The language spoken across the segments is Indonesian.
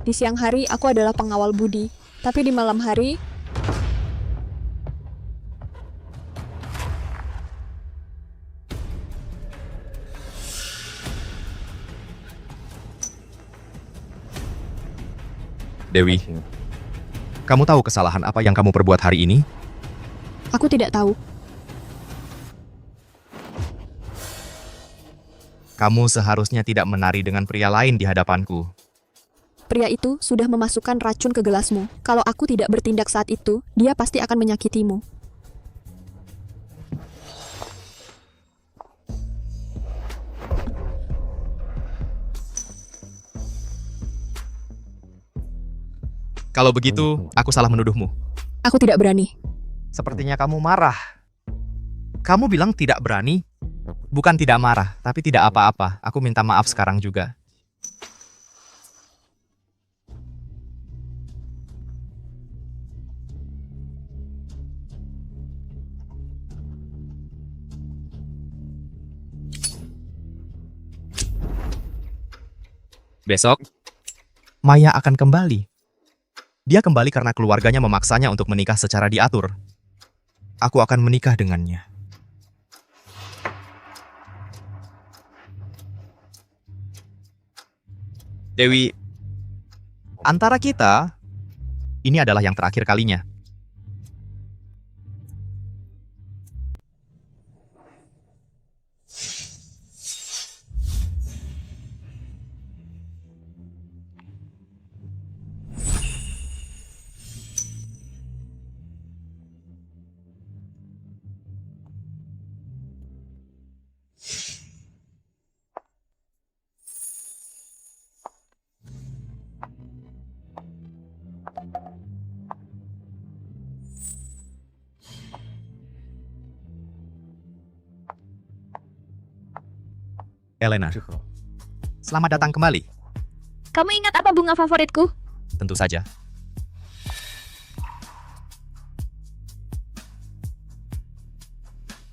Di siang hari aku adalah pengawal Budi, tapi di malam hari Dewi, kamu tahu kesalahan apa yang kamu perbuat hari ini? aku tidak tahu. Kamu seharusnya tidak menari dengan pria lain di hadapanku. Pria itu sudah memasukkan racun ke gelasmu. Kalau aku tidak bertindak saat itu, dia pasti akan menyakitimu. Kalau begitu, aku salah menuduhmu. Aku tidak berani. Sepertinya kamu marah. Kamu bilang tidak berani? Bukan tidak marah, tapi tidak apa-apa. Aku minta maaf sekarang juga. Besok, Maya akan kembali. Dia kembali karena keluarganya memaksanya untuk menikah secara diatur. Aku akan menikah dengannya. Dewi, antara kita, ini adalah yang terakhir kalinya. Elena, selamat datang kembali. Kamu ingat apa bunga favoritku? Tentu saja.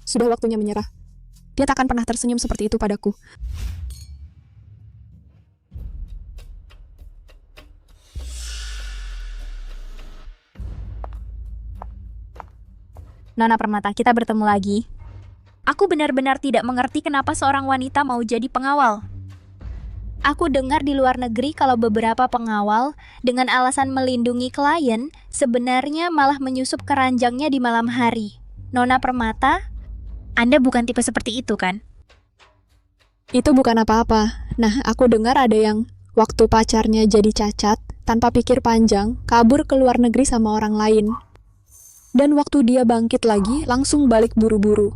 Sudah waktunya menyerah. Dia tak akan pernah tersenyum seperti itu padaku. Nona Permata, kita bertemu lagi. Aku benar-benar tidak mengerti kenapa seorang wanita mau jadi pengawal. Aku dengar di luar negeri kalau beberapa pengawal dengan alasan melindungi klien sebenarnya malah menyusup ke ranjangnya di malam hari. Nona Permata, Anda bukan tipe seperti itu kan? Itu bukan apa-apa. Nah, aku dengar ada yang waktu pacarnya jadi cacat, tanpa pikir panjang, kabur ke luar negeri sama orang lain. Dan waktu dia bangkit lagi, langsung balik buru-buru.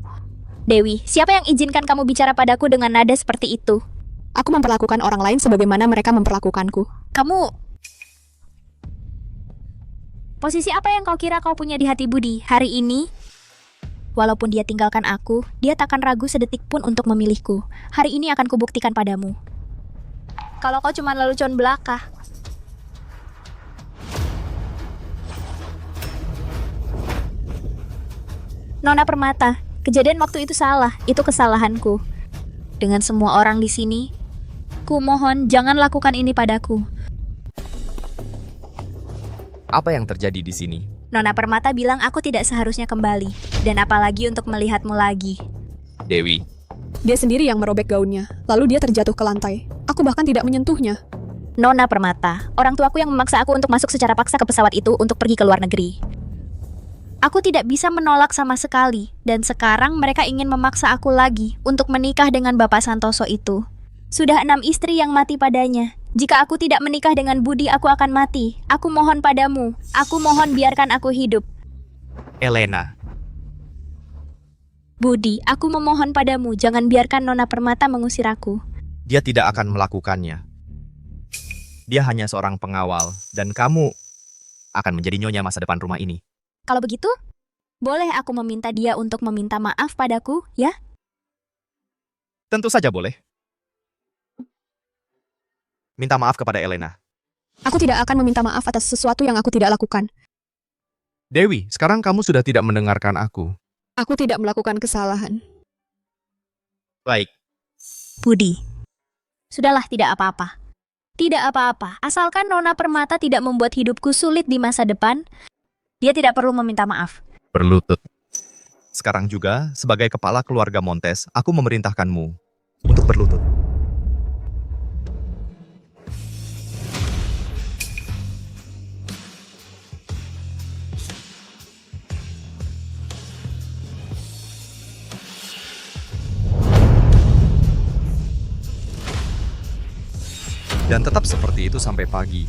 Dewi, siapa yang izinkan kamu bicara padaku dengan nada seperti itu? Aku memperlakukan orang lain sebagaimana mereka memperlakukanku. Kamu... Posisi apa yang kau kira kau punya di hati Budi hari ini? Walaupun dia tinggalkan aku, dia takkan ragu sedetik pun untuk memilihku. Hari ini akan kubuktikan padamu. Kalau kau cuma lelucon belaka. Nona Permata, kejadian waktu itu salah, itu kesalahanku. Dengan semua orang di sini, ku mohon jangan lakukan ini padaku. Apa yang terjadi di sini? Nona Permata bilang aku tidak seharusnya kembali, dan apalagi untuk melihatmu lagi. Dewi, Dia sendiri yang merobek gaunnya, lalu dia terjatuh ke lantai. Aku bahkan tidak menyentuhnya. Nona Permata, orang tuaku yang memaksa aku untuk masuk secara paksa ke pesawat itu untuk pergi ke luar negeri. Aku tidak bisa menolak sama sekali, dan sekarang mereka ingin memaksa aku lagi untuk menikah dengan Bapak Santoso itu. Sudah 6 istri yang mati padanya. Jika aku tidak menikah dengan Budi, aku akan mati. Aku mohon padamu. Aku mohon biarkan aku hidup. Elena, Budi, aku memohon padamu. Jangan biarkan Nona Permata mengusir aku. dia tidak akan melakukannya. Dia hanya seorang pengawal, dan kamu akan menjadi nyonya masa depan rumah ini. Kalau begitu, boleh aku meminta dia untuk meminta maaf padaku, ya? Tentu saja boleh. Minta maaf kepada Elena. Aku tidak akan meminta maaf atas sesuatu yang aku tidak lakukan. Dewi, sekarang kamu sudah tidak mendengarkan aku. Aku tidak melakukan kesalahan. Baik, Budi. Sudahlah, tidak apa-apa. Tidak apa-apa, asalkan Nona Permata tidak membuat hidupku sulit di masa depan, dia tidak perlu meminta maaf. Berlutut. Sekarang juga, sebagai kepala keluarga Montes, aku memerintahkanmu untuk berlutut. Dan tetap seperti itu sampai pagi.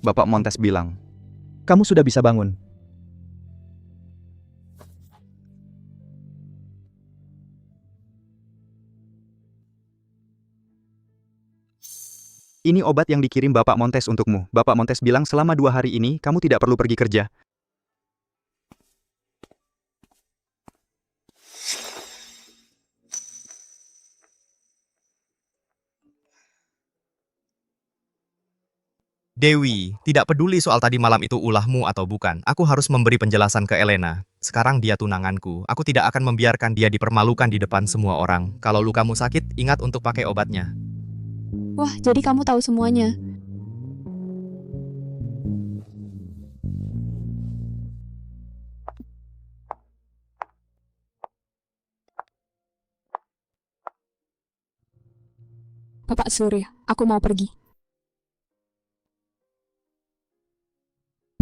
Bapak Montes bilang, kamu sudah bisa bangun. Ini obat yang dikirim Bapak Montes untukmu. Bapak Montes bilang selama 2 hari ini kamu tidak perlu pergi kerja. Dewi, tidak peduli soal tadi malam itu ulahmu atau bukan. Aku harus memberi penjelasan ke Elena. Sekarang dia tunanganku. Aku tidak akan membiarkan dia dipermalukan di depan semua orang. Kalau lukamu sakit, ingat untuk pakai obatnya. Wah, jadi kamu tahu semuanya. Bapak Surya, aku mau pergi.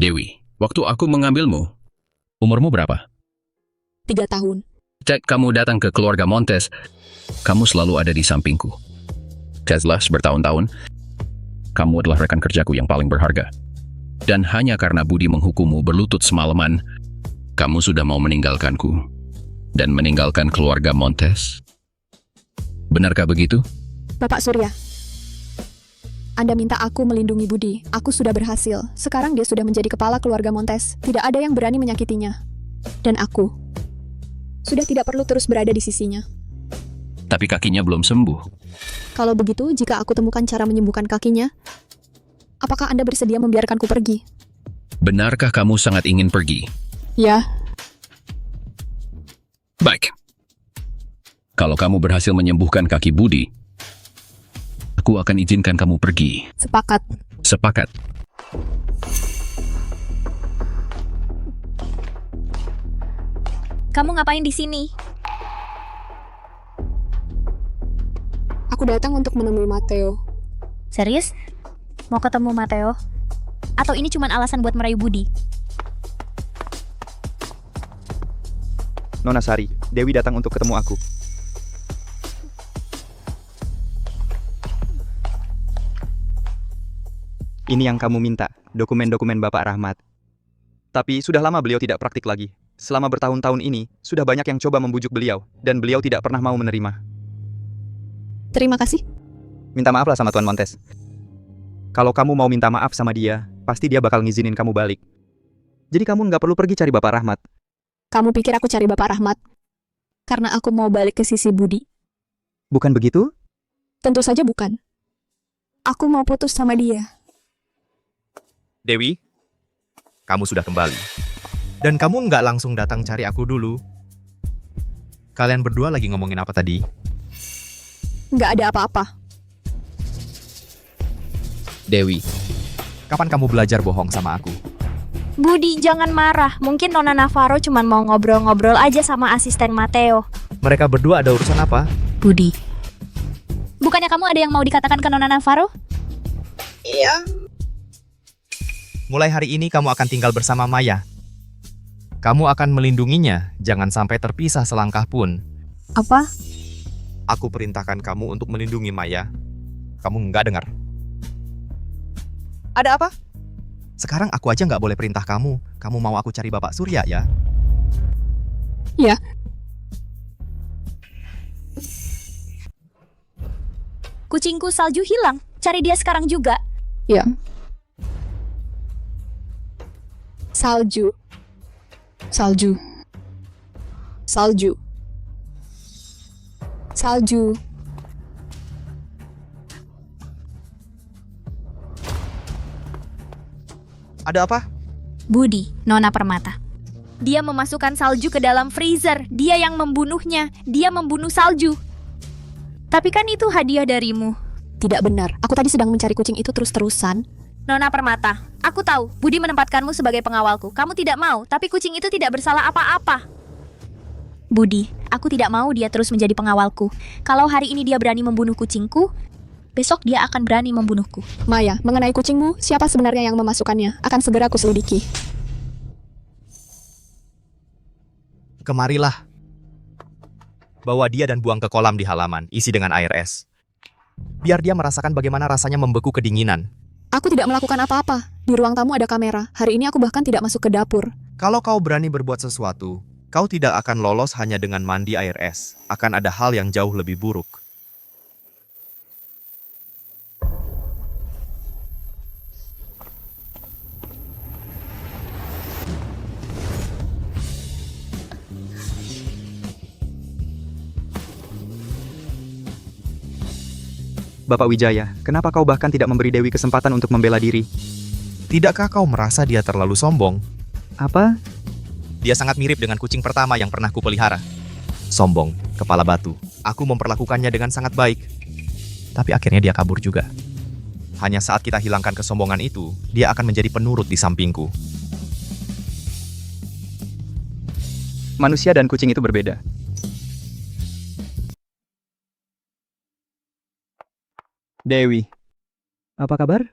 Dewi, waktu aku mengambilmu, umurmu berapa? 3 tahun. Sejak kamu datang ke keluarga Montes, kamu selalu ada di sampingku. Jelas bertahun-tahun, kamu adalah rekan kerjaku yang paling berharga. Dan hanya karena Budi menghukummu berlutut semalaman, kamu sudah mau meninggalkanku dan meninggalkan keluarga Montes. Benarkah begitu? Bapak Surya, Anda minta aku melindungi Budi. Aku sudah berhasil. Sekarang dia sudah menjadi kepala keluarga Montes. Tidak ada yang berani menyakitinya. Dan aku sudah tidak perlu terus berada di sisinya. Tapi kakinya belum sembuh. Kalau begitu, jika aku temukan cara menyembuhkan kakinya, apakah Anda bersedia membiarkanku pergi? Benarkah kamu sangat ingin pergi? Ya, Baik. Kalau kamu berhasil menyembuhkan kaki Budi, aku akan izinkan kamu pergi. sepakat. Sepakat. Kamu ngapain di sini? Aku datang untuk menemui Matteo. Serius? Mau ketemu Matteo? Atau ini cuma alasan buat merayu Budi? Nona Sari, Dewi datang untuk ketemu aku. Ini yang kamu minta, dokumen-dokumen Bapak Rahmat. Tapi sudah lama beliau tidak praktik lagi. Selama bertahun-tahun ini, sudah banyak yang coba membujuk beliau, dan beliau tidak pernah mau menerima. Terima kasih. Minta maaf lah sama Tuan Montes. Kalau kamu mau minta maaf sama dia, pasti dia bakal ngizinin kamu balik. Jadi kamu nggak perlu pergi cari Bapak Rahmat. Kamu pikir aku cari Bapak Rahmat? Karena aku mau balik ke sisi Budi? Bukan begitu? Tentu saja bukan. Aku mau putus sama dia. Dewi, kamu sudah kembali. Dan kamu nggak langsung datang cari aku dulu. Kalian berdua lagi ngomongin apa tadi? Nggak ada apa-apa. Dewi, kapan kamu belajar bohong sama aku? Budi, jangan marah. Mungkin Nona Navarro cuma mau ngobrol-ngobrol aja sama asisten Matteo. Mereka berdua ada urusan apa? Budi. Bukannya kamu ada yang mau dikatakan ke Nona Navarro? Mulai hari ini kamu akan tinggal bersama Maya. Kamu akan melindunginya, jangan sampai terpisah selangkah pun. Apa? Aku perintahkan kamu untuk melindungi Maya. Kamu nggak dengar? Ada apa? Sekarang aku aja nggak boleh perintah kamu. Kamu mau aku cari Bapak Surya ya? Ya, Kucingku salju hilang. Cari dia sekarang juga. ya. Salju. Salju. Salju. Salju. Ada apa? Budi, Nona Permata. Dia memasukkan salju ke dalam freezer. Dia yang membunuhnya. Dia membunuh salju. Tapi kan itu hadiah darimu. Tidak benar. Aku tadi sedang mencari kucing itu terus-terusan. Nona Permata, aku tahu Budi menempatkanmu sebagai pengawalku. Kamu tidak mau, tapi kucing itu tidak bersalah apa-apa. Budi, aku tidak mau dia terus menjadi pengawalku. Kalau hari ini dia berani membunuh kucingku, besok dia akan berani membunuhku. Maya, mengenai kucingmu, siapa sebenarnya yang memasukkannya? Akan segera aku selidiki. Kemarilah. Bawa dia dan buang ke kolam di halaman, isi dengan air es. Biar dia merasakan bagaimana rasanya membeku kedinginan. Aku tidak melakukan apa-apa. Di ruang tamu ada kamera. Hari ini aku bahkan tidak masuk ke dapur. Kalau kau berani berbuat sesuatu, kau tidak akan lolos hanya dengan mandi air es. Akan ada hal yang jauh lebih buruk. Bapak Wijaya, kenapa kau bahkan tidak memberi Dewi kesempatan untuk membela diri? Tidakkah kau merasa dia terlalu sombong? Apa? Dia sangat mirip dengan kucing pertama yang pernah kupelihara. Sombong, kepala batu. Aku memperlakukannya dengan sangat baik. Tapi akhirnya dia kabur juga. Hanya saat kita hilangkan kesombongan itu, dia akan menjadi penurut di sampingku. Manusia dan kucing itu berbeda. Dewi, apa kabar?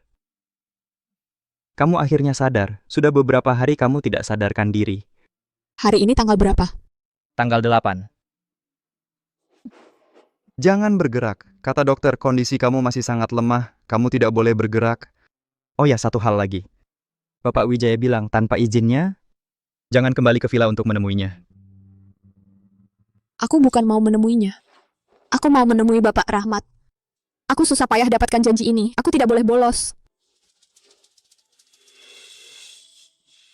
Kamu akhirnya sadar. Sudah beberapa hari kamu tidak sadarkan diri. Hari ini tanggal berapa? Tanggal 8. Jangan bergerak. Kata dokter, kondisi kamu masih sangat lemah. Kamu tidak boleh bergerak. Oh ya, satu hal lagi. Bapak Wijaya bilang tanpa izinnya, jangan kembali ke villa untuk menemuinya. Aku bukan mau menemuinya. Aku mau menemui Bapak Rahmat. Aku susah payah dapatkan janji ini. Aku tidak boleh bolos.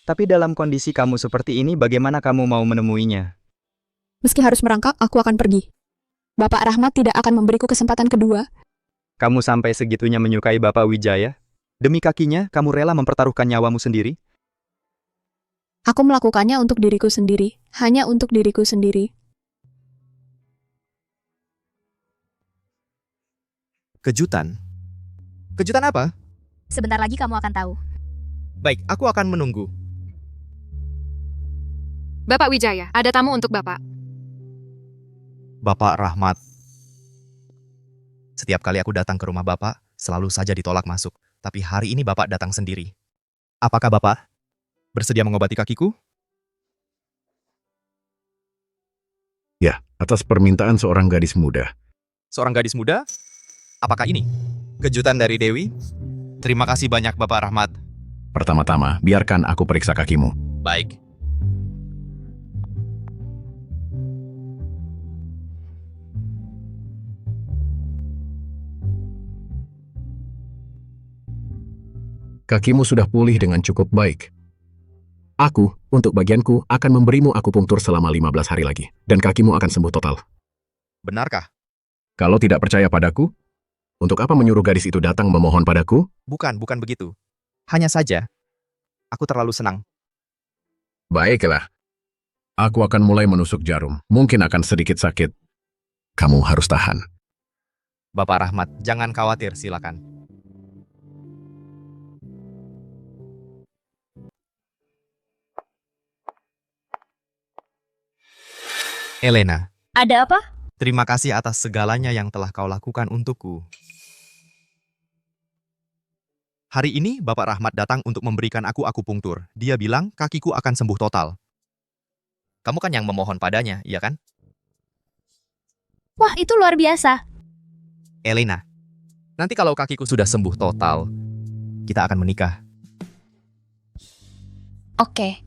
Tapi dalam kondisi kamu seperti ini, bagaimana kamu mau menemuinya? Meski harus merangkak, aku akan pergi. Bapak Rahmat tidak akan memberiku kesempatan kedua. Kamu sampai segitunya menyukai Bapak Wijaya? Demi kakinya, kamu rela mempertaruhkan nyawamu sendiri? Aku melakukannya untuk diriku sendiri. Hanya untuk diriku sendiri. Kejutan? Kejutan apa? Sebentar lagi kamu akan tahu. Baik, aku akan menunggu. Bapak Wijaya, ada tamu untuk Bapak. Bapak Rahmat. Setiap kali aku datang ke rumah Bapak, selalu saja ditolak masuk. Tapi hari ini Bapak datang sendiri. Apakah Bapak bersedia mengobati kakiku? Ya, atas permintaan seorang gadis muda. Seorang gadis muda? Apakah ini kejutan dari Dewi? Terima kasih banyak Bapak Rahmat. Pertama-tama, biarkan aku periksa kakimu. Baik. Kakimu sudah pulih dengan cukup baik. Aku, untuk bagianku, akan memberimu akupunktur selama 15 hari lagi. Dan kakimu akan sembuh total. Benarkah? Kalau tidak percaya padaku, untuk apa menyuruh gadis itu datang memohon padaku? Bukan begitu. Hanya saja, aku terlalu senang. Baiklah. Aku akan mulai menusuk jarum. Mungkin akan sedikit sakit. Kamu harus tahan. Bapak Rahmat, jangan khawatir, silakan. Elena, Ada apa? terima kasih atas segalanya yang telah kau lakukan untukku. Hari ini Bapak Rahmat datang untuk memberikan aku akupunktur. Dia bilang kakiku akan sembuh total. Kamu kan yang memohon padanya, iya kan? Wah, itu luar biasa. Elena, nanti kalau kakiku sudah sembuh total, kita akan menikah. Oke.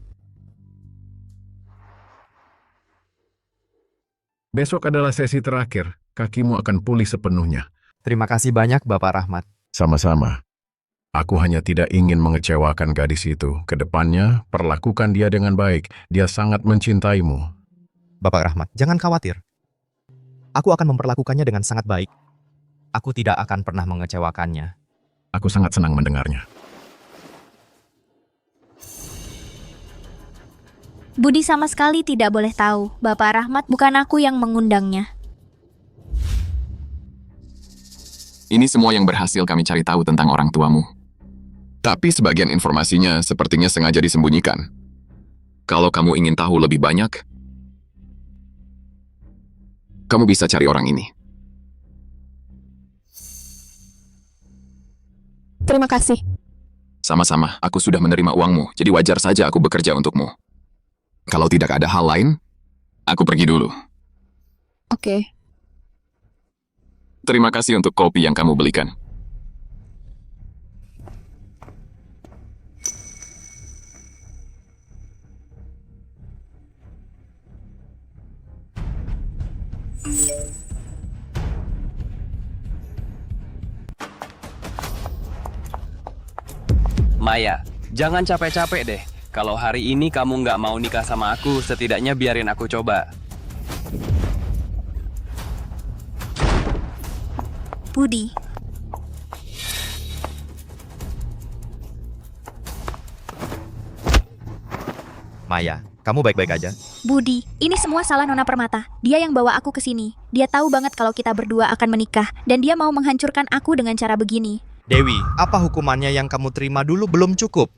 Besok adalah sesi terakhir. Kakimu akan pulih sepenuhnya. Terima kasih banyak, Bapak Rahmat. Sama-sama. Aku hanya tidak ingin mengecewakan gadis itu. Kedepannya, perlakukan dia dengan baik. Dia sangat mencintaimu. Bapak Rahmat, jangan khawatir. Aku akan memperlakukannya dengan sangat baik. Aku tidak akan pernah mengecewakannya. Aku sangat senang mendengarnya. Budi sama sekali tidak boleh tahu. Bapak Rahmat bukan aku yang mengundangnya. Ini semua yang berhasil kami cari tahu tentang orang tuamu. Tapi sebagian informasinya sepertinya sengaja disembunyikan. Kalau kamu ingin tahu lebih banyak, kamu bisa cari orang ini. Terima kasih. Sama-sama, aku sudah menerima uangmu, jadi wajar saja aku bekerja untukmu. Kalau tidak ada hal lain, aku pergi dulu. Oke. Terima kasih untuk kopi yang kamu belikan. Maya, jangan capek-capek deh. Kalau hari ini kamu nggak mau nikah sama aku, setidaknya biarin aku coba. Budi, Maya, kamu baik-baik aja? Budi, ini semua salah Nona Permata. Dia yang bawa aku ke sini. Dia tahu banget kalau kita berdua akan menikah, dan dia mau menghancurkan aku dengan cara begini. Dewi, apa hukumannya yang kamu terima dulu belum cukup?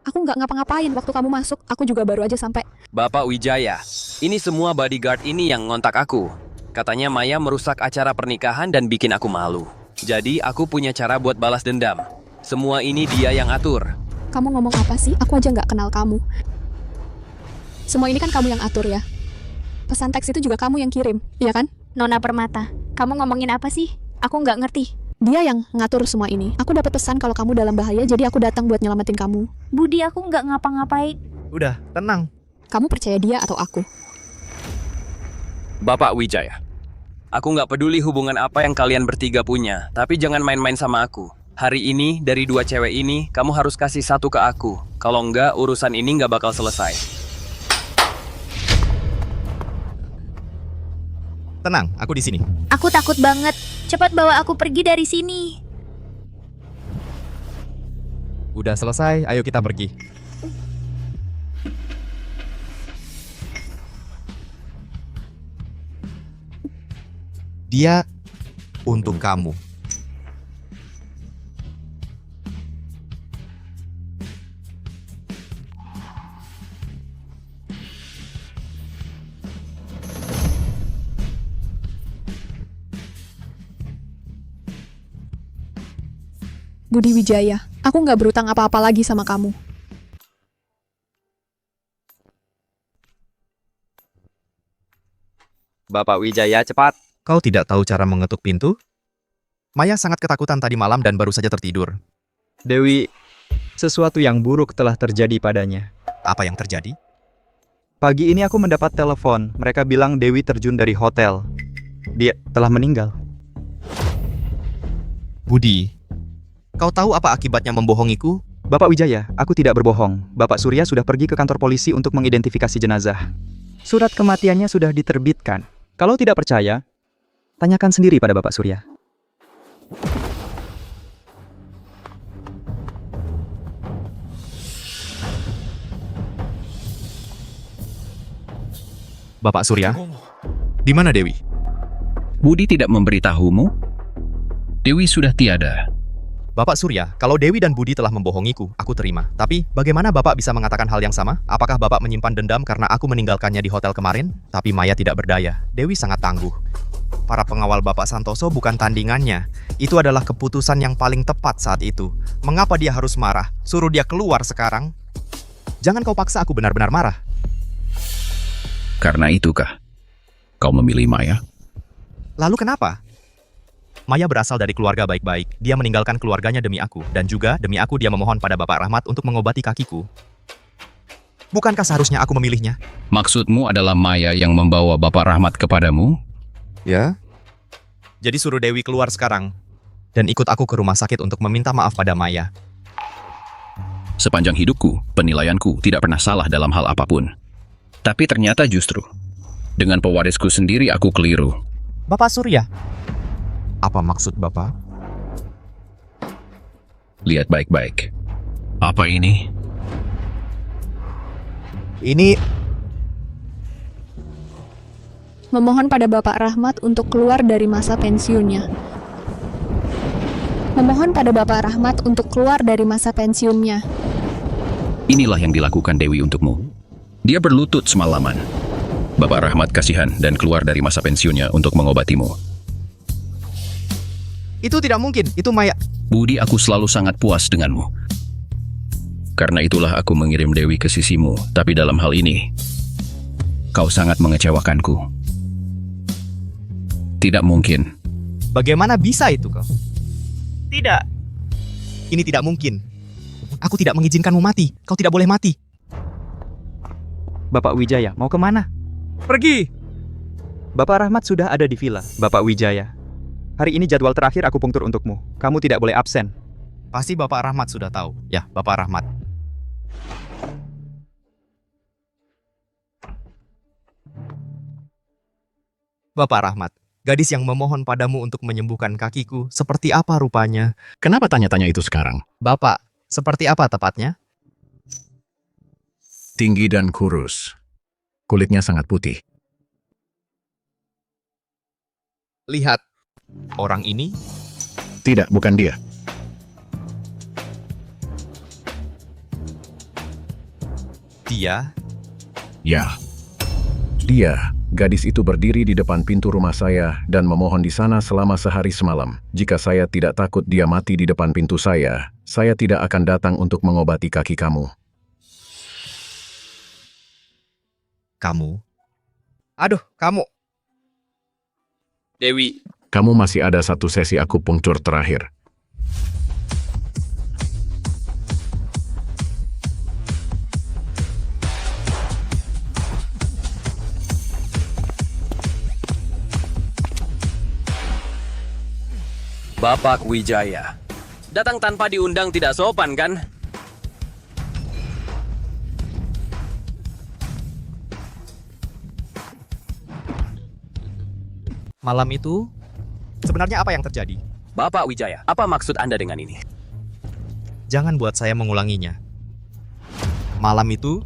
Aku nggak ngapa-ngapain waktu kamu masuk. Aku juga baru aja sampai. Bapak Wijaya, ini semua bodyguard ini yang ngontak aku. Katanya Maya merusak acara pernikahan dan bikin aku malu. Jadi aku punya cara buat balas dendam. Semua ini dia yang atur. Kamu ngomong apa sih? Aku aja nggak kenal kamu. Semua ini kan kamu yang atur ya. Pesan teks itu juga kamu yang kirim, iya kan? Nona Permata, kamu ngomongin apa sih? Aku nggak ngerti. Dia yang ngatur semua ini. Aku dapat pesan kalau kamu dalam bahaya, jadi aku datang buat nyelamatin kamu. Budi, aku nggak ngapa-ngapain. Udah, tenang. Kamu percaya dia atau aku? Bapak Wijaya, aku nggak peduli hubungan apa yang kalian bertiga punya, tapi jangan main-main sama aku. Hari ini, dari dua cewek ini, kamu harus kasih satu ke aku. Kalau enggak, urusan ini nggak bakal selesai. Tenang, aku di sini. Aku takut banget. Cepat bawa aku pergi dari sini. Udah selesai, ayo kita pergi. Dia untuk kamu. Budi Wijaya, aku nggak berutang apa-apa lagi sama kamu. Bapak Wijaya, cepat. Kau tidak tahu cara mengetuk pintu? Maya sangat ketakutan tadi malam dan baru saja tertidur. Dewi, sesuatu yang buruk telah terjadi padanya. Apa yang terjadi? Pagi ini aku mendapat telepon. Mereka bilang Dewi terjun dari hotel. Dia telah meninggal. Budi, kau tahu apa akibatnya membohongiku? Bapak Wijaya, aku tidak berbohong. Bapak Surya sudah pergi ke kantor polisi untuk mengidentifikasi jenazah. Surat kematiannya sudah diterbitkan. Kalau tidak percaya, tanyakan sendiri pada Bapak Surya. Bapak Surya, di mana Dewi? Budi tidak memberitahumu? Dewi sudah tiada. Bapak Surya, kalau Dewi dan Budi telah membohongiku, aku terima. Tapi, bagaimana Bapak bisa mengatakan hal yang sama? Apakah Bapak menyimpan dendam karena aku meninggalkannya di hotel kemarin? Tapi Maya tidak berdaya. Dewi sangat tangguh. Para pengawal Bapak Santoso bukan tandingannya. Itu adalah keputusan yang paling tepat saat itu. Mengapa dia harus marah? Suruh dia keluar sekarang. Jangan kau paksa aku benar-benar marah. Karena itukah kau memilih Maya? Lalu kenapa? Maya berasal dari keluarga baik-baik. Dia meninggalkan keluarganya demi aku. Dan juga demi aku dia memohon pada Bapak Rahmat untuk mengobati kakiku. Bukankah seharusnya aku memilihnya? Maksudmu adalah Maya yang membawa Bapak Rahmat kepadamu? Ya. Jadi suruh Dewi keluar sekarang. Dan ikut aku ke rumah sakit untuk meminta maaf pada Maya. Sepanjang hidupku, penilaianku tidak pernah salah dalam hal apapun. Tapi ternyata justru, dengan pewarisku sendiri aku keliru. Bapak Surya. Apa maksud Bapak? Lihat baik-baik. Apa ini? Ini Memohon pada Bapak Rahmat untuk keluar dari masa pensiunnya. Memohon pada Bapak Rahmat untuk keluar dari masa pensiunnya. Inilah yang dilakukan Dewi untukmu. Dia berlutut semalaman. Bapak Rahmat kasihan dan keluar dari masa pensiunnya untuk mengobatimu. itu tidak mungkin. Itu Maya. Budi, aku selalu sangat puas denganmu. Karena itulah aku mengirim Dewi ke sisimu, tapi dalam hal ini, kau sangat mengecewakanku. Tidak mungkin. Bagaimana bisa itu kau? Tidak. Ini tidak mungkin. Aku tidak mengizinkanmu mati. Kau tidak boleh mati. Bapak Wijaya, mau kemana? Pergi. Bapak Rahmat sudah ada di villa, Bapak Wijaya. Hari ini jadwal terakhir akupunktur untukmu. Kamu tidak boleh absen. Pasti Bapak Rahmat sudah tahu. Ya, Bapak Rahmat. Bapak Rahmat, gadis yang memohon padamu untuk menyembuhkan kakiku, seperti apa rupanya? Kenapa tanya-tanya itu sekarang? Bapak, seperti apa tepatnya? Tinggi dan kurus. Kulitnya sangat putih. Lihat, orang ini Tidak, bukan dia. dia. Ya. Dia, gadis itu berdiri di depan pintu rumah saya dan memohon di sana selama sehari semalam. Jika saya tidak takut dia mati di depan pintu saya tidak akan datang untuk mengobati kaki kamu. Kamu? Aduh, kamu. Dewi, Kamu masih ada satu sesi akupunktur terakhir. Bapak Wijaya. Datang tanpa diundang tidak sopan, kan? Malam itu, sebenarnya apa yang terjadi? Bapak Wijaya, apa maksud Anda dengan ini? Jangan buat saya mengulanginya. Malam itu,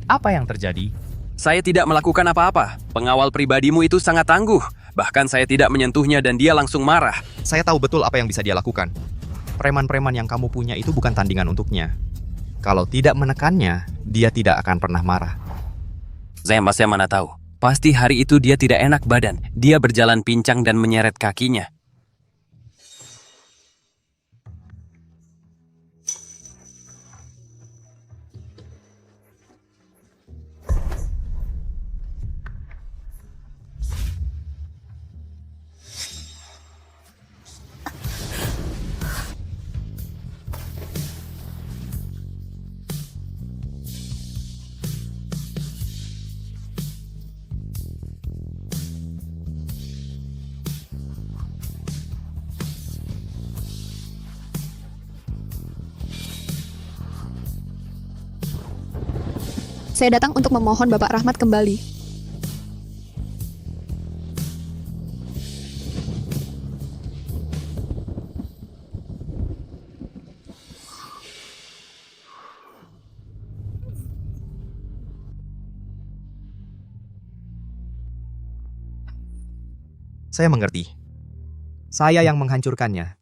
apa yang terjadi? Saya tidak melakukan apa-apa. Pengawal pribadimu itu sangat tangguh. Bahkan saya tidak menyentuhnya dan dia langsung marah. Saya tahu betul apa yang bisa dia lakukan. Preman-preman yang kamu punya itu bukan tandingan untuknya. Kalau tidak menekannya, dia tidak akan pernah marah. Saya mana tahu. Pasti hari itu dia tidak enak badan. Dia berjalan pincang dan menyeret kakinya. Saya datang untuk memohon Bapak Rahmat kembali. Saya mengerti. Saya yang menghancurkannya.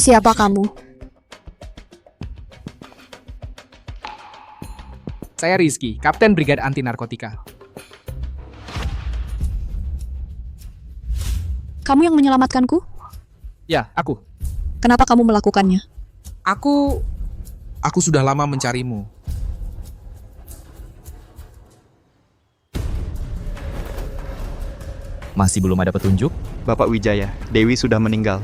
Siapa kamu? Saya Rizky, Kapten Brigade Anti Narkotika. Kamu yang menyelamatkanku? Ya, aku. Kenapa kamu melakukannya? Aku sudah lama mencarimu. Masih belum ada petunjuk? Bapak Wijaya, Dewi sudah meninggal.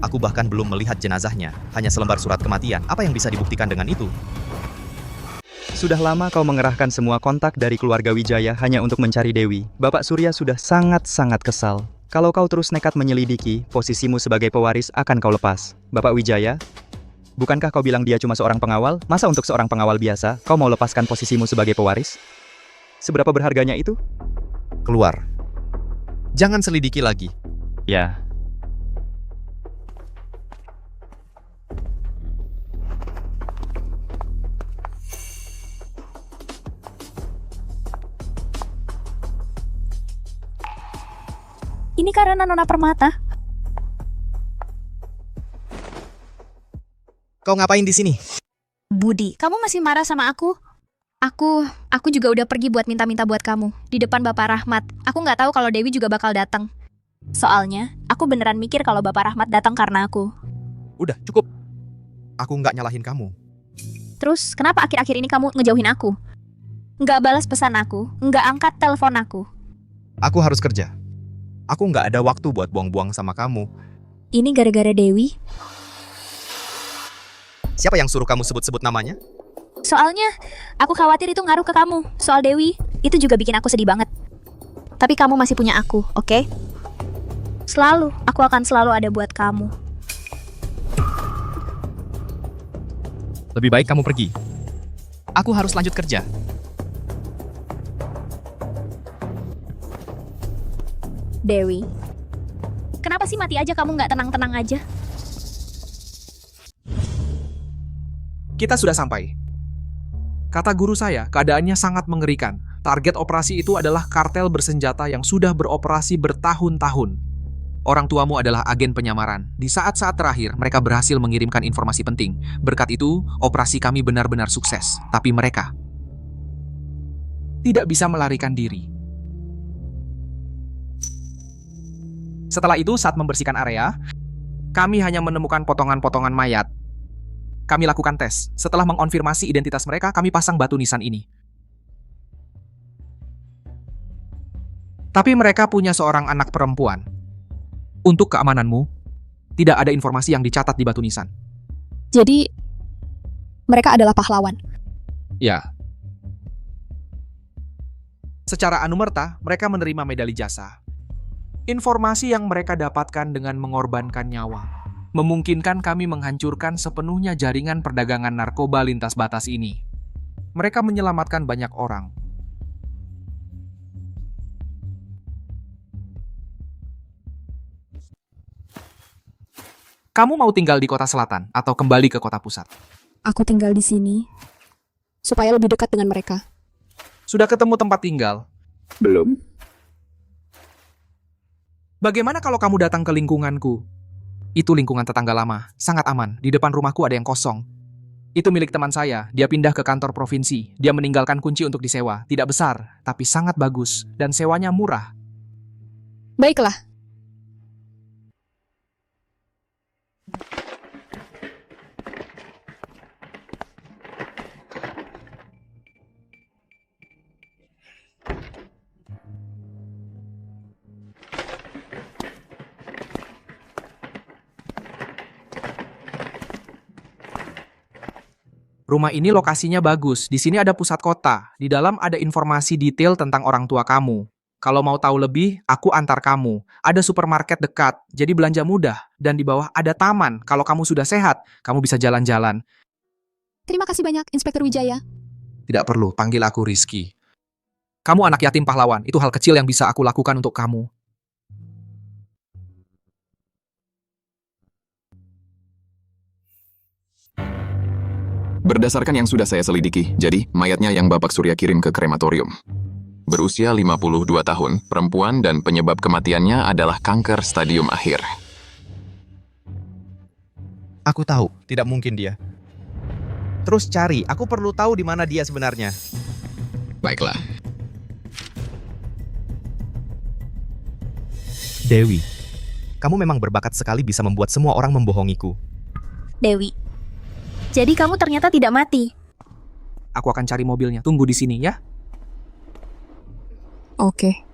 Aku bahkan belum melihat jenazahnya, hanya selembar surat kematian. Apa yang bisa dibuktikan dengan itu? Sudah lama kau mengerahkan semua kontak dari keluarga Wijaya hanya untuk mencari Dewi. Bapak Surya sudah sangat-sangat kesal. Kalau kau terus nekat menyelidiki, posisimu sebagai pewaris akan kau lepas. Bapak Wijaya, bukankah kau bilang dia cuma seorang pengawal? Masa untuk seorang pengawal biasa, kau mau lepaskan posisimu sebagai pewaris? Seberapa berharganya itu? Keluar. Jangan selidiki lagi. Ya. Ini karena Nona Permata. Kau ngapain di sini? Budi, kamu masih marah sama aku? Aku juga udah pergi buat minta-minta buat kamu di depan Bapak Rahmat. Aku nggak tahu kalau Dewi juga bakal datang. Soalnya, aku beneran mikir kalau Bapak Rahmat datang karena aku. Udah, cukup. Aku nggak nyalahin kamu. Terus, kenapa akhir-akhir ini kamu ngejauhin aku? Nggak balas pesan aku, nggak angkat telepon aku. Aku harus kerja. Aku nggak ada waktu buat buang-buang sama kamu. Ini gara-gara Dewi. Siapa yang suruh kamu sebut-sebut namanya? Soalnya, aku khawatir itu ngaruh ke kamu. Soal Dewi, itu juga bikin aku sedih banget. Tapi kamu masih punya aku, oke? Selalu, aku akan selalu ada buat kamu. Lebih baik kamu pergi. Aku harus lanjut kerja. Dewi, kenapa sih mati aja kamu nggak tenang-tenang aja? Kita sudah sampai. Kata guru saya, keadaannya sangat mengerikan. Target operasi itu adalah kartel bersenjata yang sudah beroperasi bertahun-tahun. Orang tuamu adalah agen penyamaran. Di saat-saat terakhir, mereka berhasil mengirimkan informasi penting. Berkat itu, operasi kami benar-benar sukses. Tapi mereka tidak bisa melarikan diri. Setelah itu, saat membersihkan area, kami hanya menemukan potongan-potongan mayat. Kami lakukan tes. Setelah mengonfirmasi identitas mereka, kami pasang batu nisan ini. Tapi mereka punya seorang anak perempuan. Untuk keamananmu, tidak ada informasi yang dicatat di batu nisan. Jadi, mereka adalah pahlawan. Ya. Secara anumerta, mereka menerima medali jasa. Informasi yang mereka dapatkan dengan mengorbankan nyawa memungkinkan kami menghancurkan sepenuhnya jaringan perdagangan narkoba lintas batas ini. Mereka menyelamatkan banyak orang. Kamu mau tinggal di kota selatan atau kembali ke kota pusat? Aku tinggal di sini supaya lebih dekat dengan mereka. Sudah ketemu tempat tinggal? Belum. Bagaimana kalau kamu datang ke lingkunganku? Itu lingkungan tetangga lama, sangat aman. Di depan rumahku ada yang kosong. Itu milik teman saya, dia pindah ke kantor provinsi. Dia meninggalkan kunci untuk disewa. Tidak besar, tapi sangat bagus. Dan sewanya murah. Baiklah. Rumah ini lokasinya bagus. Di sini ada pusat kota. Di dalam ada informasi detail tentang orang tua kamu. Kalau mau tahu lebih, aku antar kamu. Ada supermarket dekat, jadi belanja mudah. Dan di bawah ada taman. Kalau kamu sudah sehat, kamu bisa jalan-jalan. Terima kasih banyak, Inspektur Wijaya. Tidak perlu, panggil aku Rizky. Kamu anak yatim pahlawan. Itu hal kecil yang bisa aku lakukan untuk kamu. Berdasarkan yang sudah saya selidiki, jadi mayatnya yang Bapak Surya kirim ke krematorium. Berusia 52 tahun, perempuan dan penyebab kematiannya adalah kanker stadium akhir. Aku tahu, tidak mungkin dia. Terus cari, aku perlu tahu di mana dia sebenarnya. Baiklah. Dewi, kamu memang berbakat sekali bisa membuat semua orang membohongiku. Dewi, jadi kamu ternyata tidak mati. Aku akan cari mobilnya. Tunggu di sini ya. Oke.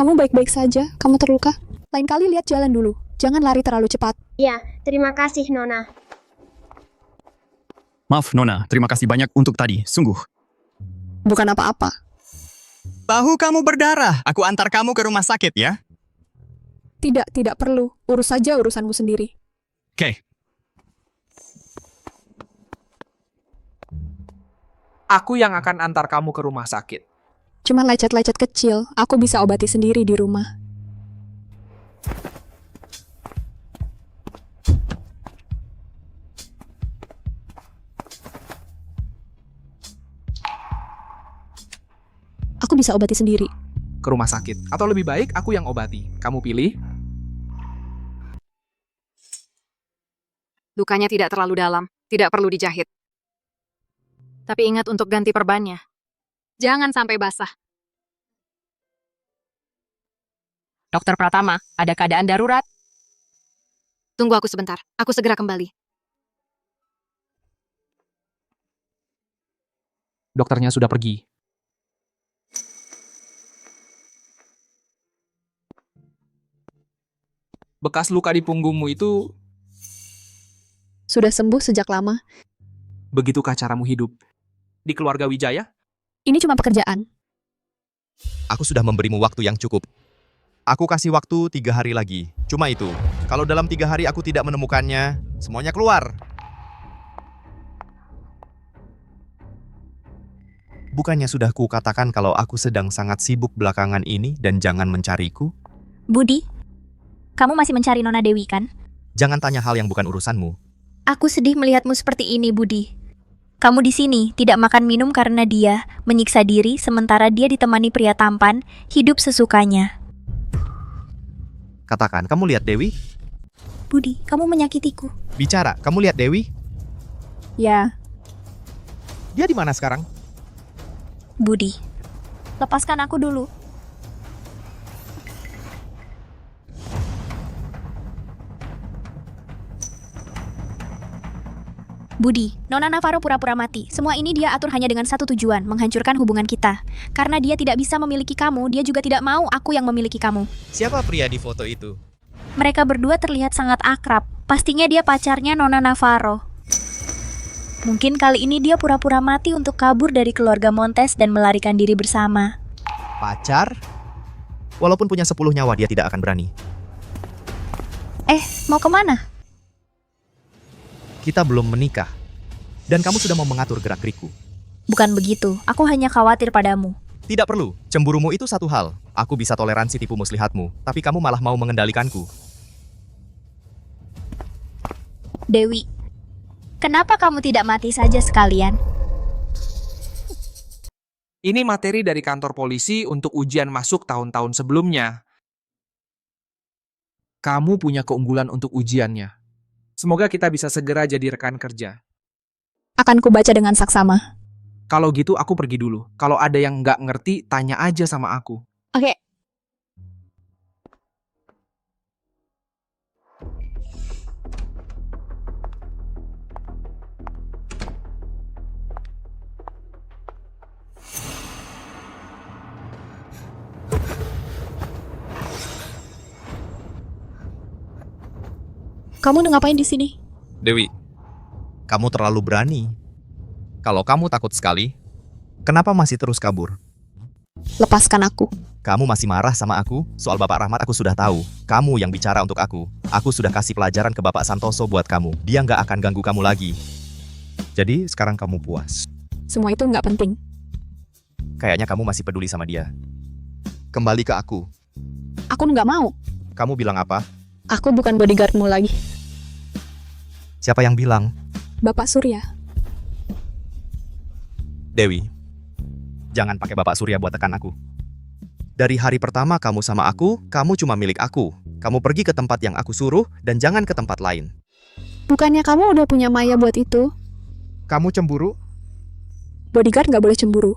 Kamu baik-baik saja? Kamu terluka? Lain kali lihat jalan dulu. Jangan lari terlalu cepat. Ya, terima kasih Nona. Maaf, Nona. Terima kasih banyak untuk tadi. Sungguh. Bukan apa-apa. Bahu kamu berdarah. Aku antar kamu ke rumah sakit ya. Tidak perlu. Urus saja urusanmu sendiri. Oke. Aku yang akan antar kamu ke rumah sakit. Cuma lecet-lecet kecil. Aku bisa obati sendiri di rumah. Aku bisa obati sendiri. Ke rumah sakit. Atau lebih baik aku yang obati. Kamu pilih. Lukanya tidak terlalu dalam, tidak perlu dijahit. Tapi ingat untuk ganti perbannya. Jangan sampai basah. Dokter Pratama, ada keadaan darurat. Tunggu aku sebentar, aku segera kembali. Dokternya sudah pergi. Bekas luka di punggungmu itu, Sudah sembuh sejak lama. begitukah caramu hidup? Di keluarga Wijaya? Ini cuma pekerjaan. Aku sudah memberimu waktu yang cukup. Aku kasih waktu 3 hari lagi. Cuma itu. Kalau dalam 3 hari aku tidak menemukannya, semuanya keluar. Bukannya sudah kukatakan kalau aku sedang sangat sibuk belakangan ini dan jangan mencariku? Budi, kamu masih mencari Nona Dewi kan? Jangan tanya hal yang bukan urusanmu. Aku sedih melihatmu seperti ini, Budi. Kamu di sini tidak makan minum karena dia menyiksa diri sementara dia ditemani pria tampan, hidup sesukanya. Katakan, kamu lihat Dewi? Budi, kamu menyakitiku. Bicara, kamu lihat Dewi? Ya, Dia di mana sekarang? Budi, lepaskan aku dulu. Budi, Nona Navarro pura-pura mati. Semua ini dia atur hanya dengan satu tujuan, menghancurkan hubungan kita. Karena dia tidak bisa memiliki kamu, dia juga tidak mau aku yang memiliki kamu. Siapa pria di foto itu? Mereka berdua terlihat sangat akrab. Pastinya dia pacarnya Nona Navarro. Mungkin kali ini dia pura-pura mati untuk kabur dari keluarga Montes dan melarikan diri bersama. Pacar? Walaupun punya 10 nyawa, dia tidak akan berani. Mau kemana? Kita belum menikah. Dan kamu sudah mau mengatur gerak-gerikku. Bukan begitu, aku hanya khawatir padamu. Tidak perlu. Cemburumu itu satu hal. Aku bisa toleransi tipu muslihatmu, tapi kamu malah mau mengendalikanku. Dewi, kenapa kamu tidak mati saja sekalian? Ini materi dari kantor polisi untuk ujian masuk tahun-tahun sebelumnya. Kamu punya keunggulan untuk ujiannya. Semoga kita bisa segera jadi rekan kerja. akan kubaca dengan saksama. Kalau gitu aku pergi dulu. Kalau ada yang nggak ngerti, tanya aja sama aku. Oke. Kamu ngapain di sini? Dewi, kamu terlalu berani. Kalau kamu takut sekali, kenapa masih terus kabur? Lepaskan aku. Kamu masih marah sama aku? Soal Bapak Rahmat aku sudah tahu. Kamu yang bicara untuk aku. Aku sudah kasih pelajaran ke Bapak Santoso buat kamu. Dia nggak akan ganggu kamu lagi. Jadi sekarang kamu puas. Semua itu nggak penting. Kayaknya kamu masih peduli sama dia. Kembali ke aku. Aku nggak mau. Kamu bilang apa? Aku bukan bodyguardmu lagi. Siapa yang bilang? Bapak Surya. Dewi, jangan pakai Bapak Surya buat tekan aku. Dari hari pertama kamu sama aku, kamu cuma milik aku. Kamu pergi ke tempat yang aku suruh dan jangan ke tempat lain. Bukannya kamu udah punya Maya buat itu? Kamu cemburu? Bodyguard nggak boleh cemburu.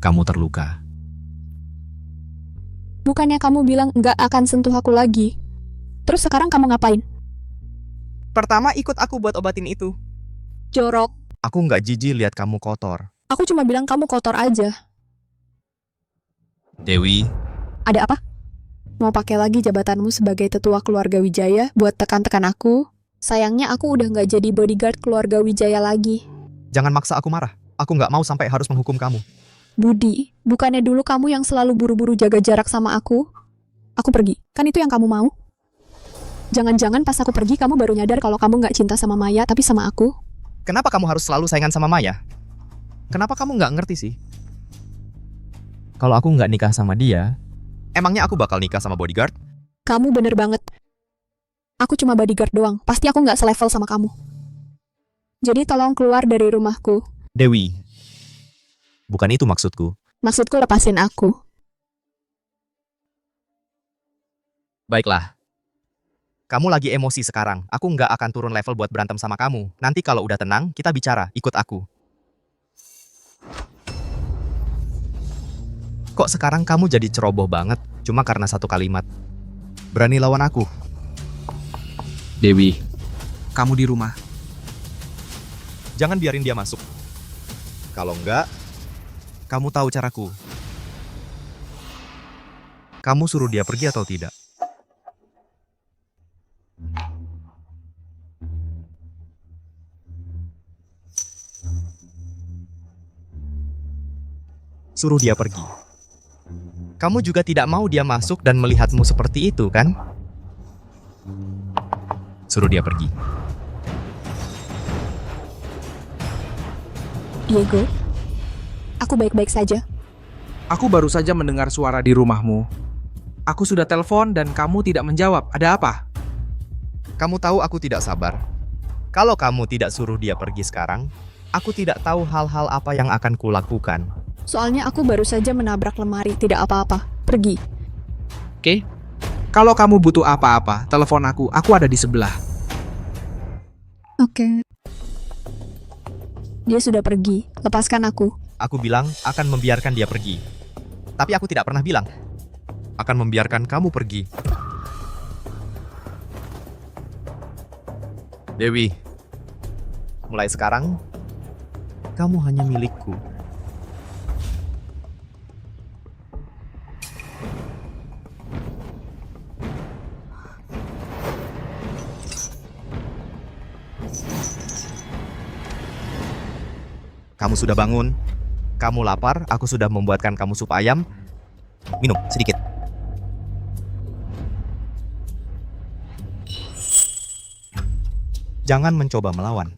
Kamu terluka. Bukannya kamu bilang nggak akan sentuh aku lagi. Terus sekarang kamu ngapain? Pertama ikut aku buat obatin itu. Jorok. Aku nggak jijik lihat kamu kotor. Aku cuma bilang kamu kotor aja. Dewi, Ada apa? Mau pakai lagi jabatanmu sebagai tetua keluarga Wijaya buat tekan-tekan aku? Sayangnya aku udah nggak jadi bodyguard keluarga Wijaya lagi. jangan maksa aku marah. Aku nggak mau sampai harus menghukum kamu. Budi, bukannya dulu kamu yang selalu buru-buru jaga jarak sama aku? Aku pergi, kan itu yang kamu mau? Jangan-jangan pas aku pergi kamu baru nyadar kalau kamu nggak cinta sama Maya tapi sama aku? Kenapa kamu harus selalu saingan sama Maya? Kenapa kamu nggak ngerti sih? Kalau aku nggak nikah sama dia, emangnya aku bakal nikah sama bodyguard? Kamu bener banget. Aku cuma bodyguard doang, pasti aku nggak selevel sama kamu. Jadi tolong keluar dari rumahku. Dewi, bukan itu maksudku. Maksudku lepasin aku. Baiklah. Kamu lagi emosi sekarang. Aku nggak akan turun level buat berantem sama kamu. Nanti kalau udah tenang, kita bicara. Ikut aku. Kok sekarang kamu jadi ceroboh banget? Cuma karena satu kalimat. Berani lawan aku. Dewi, Kamu di rumah. Jangan biarin dia masuk. Kalau enggak, kamu tahu caraku. Kamu suruh dia pergi atau tidak? Suruh dia pergi. Kamu juga tidak mau dia masuk dan melihatmu seperti itu, kan? Suruh dia pergi. Diego, aku baik-baik saja. Aku baru saja mendengar suara di rumahmu. Aku sudah telepon dan kamu tidak menjawab. Ada apa? Kamu tahu aku tidak sabar. Kalau kamu tidak suruh dia pergi sekarang, aku tidak tahu hal-hal apa yang akan kulakukan. Soalnya aku baru saja menabrak lemari, tidak apa-apa. Pergi. Oke. Kalau kamu butuh apa-apa, telepon aku. Aku ada di sebelah. Oke. Dia sudah pergi. Lepaskan aku. Aku bilang akan membiarkan dia pergi. Tapi aku tidak pernah bilang akan membiarkan kamu pergi. Dewi, mulai sekarang, kamu hanya milikku. Kamu sudah bangun, kamu lapar, aku sudah membuatkan kamu sup ayam. Minum sedikit. Jangan mencoba melawan.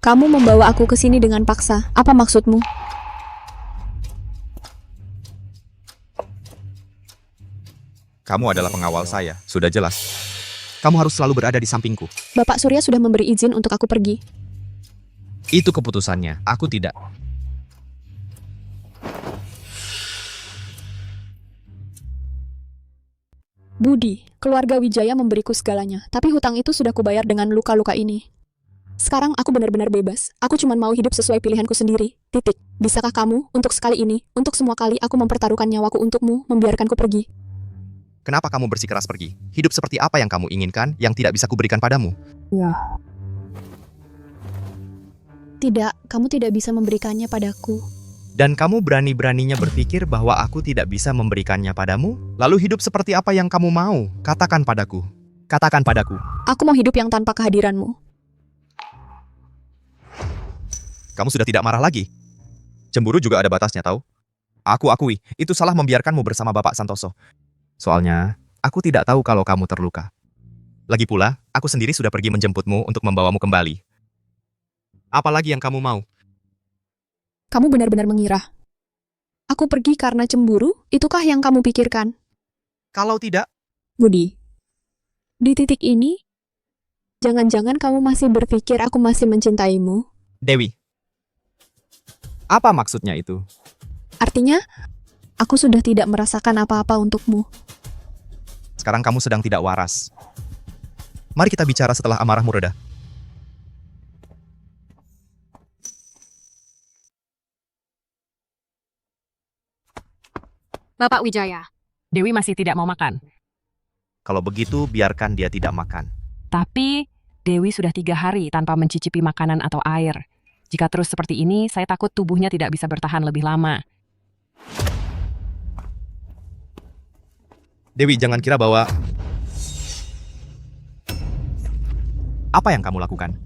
Kamu membawa aku ke sini dengan paksa. Apa maksudmu? Kamu adalah pengawal saya, sudah jelas. Kamu harus selalu berada di sampingku. Bapak Surya sudah memberi izin untuk aku pergi. Itu keputusannya, aku tidak. Budi, keluarga Wijaya memberiku segalanya, tapi hutang itu sudah kubayar dengan luka-luka ini. Sekarang aku benar-benar bebas. Aku cuma mau hidup sesuai pilihanku sendiri. Titik. Bisakah kamu, untuk sekali ini, untuk semua kali aku mempertaruhkan nyawaku untukmu, membiarkanku pergi? Kenapa kamu bersikeras pergi? Hidup seperti apa yang kamu inginkan, yang tidak bisa kuberikan padamu? Ya. Tidak, kamu tidak bisa memberikannya padaku. Dan kamu berani-beraninya berpikir bahwa aku tidak bisa memberikannya padamu? Lalu hidup seperti apa yang kamu mau? Katakan padaku. Katakan padaku. Aku mau hidup yang tanpa kehadiranmu. Kamu sudah tidak marah lagi. Cemburu juga ada batasnya, tahu? Aku akui, itu salah membiarkanmu bersama Bapak Santoso. Soalnya, aku tidak tahu kalau kamu terluka. Lagi pula, aku sendiri sudah pergi menjemputmu untuk membawamu kembali. Apalagi yang kamu mau? Kamu benar-benar mengira. Aku pergi karena cemburu, itukah yang kamu pikirkan? Kalau tidak, Budi, di titik ini, jangan-jangan kamu masih berpikir aku masih mencintaimu? Dewi. Apa maksudnya itu? Artinya, aku sudah tidak merasakan apa-apa untukmu. Sekarang kamu sedang tidak waras. Mari kita bicara setelah amarahmu reda. Bapak Wijaya, Dewi masih tidak mau makan. Kalau begitu, biarkan dia tidak makan. Tapi Dewi sudah 3 hari tanpa mencicipi makanan atau air. Jika terus seperti ini, saya takut tubuhnya tidak bisa bertahan lebih lama. Dewi, jangan kira bahwa... Apa yang kamu lakukan?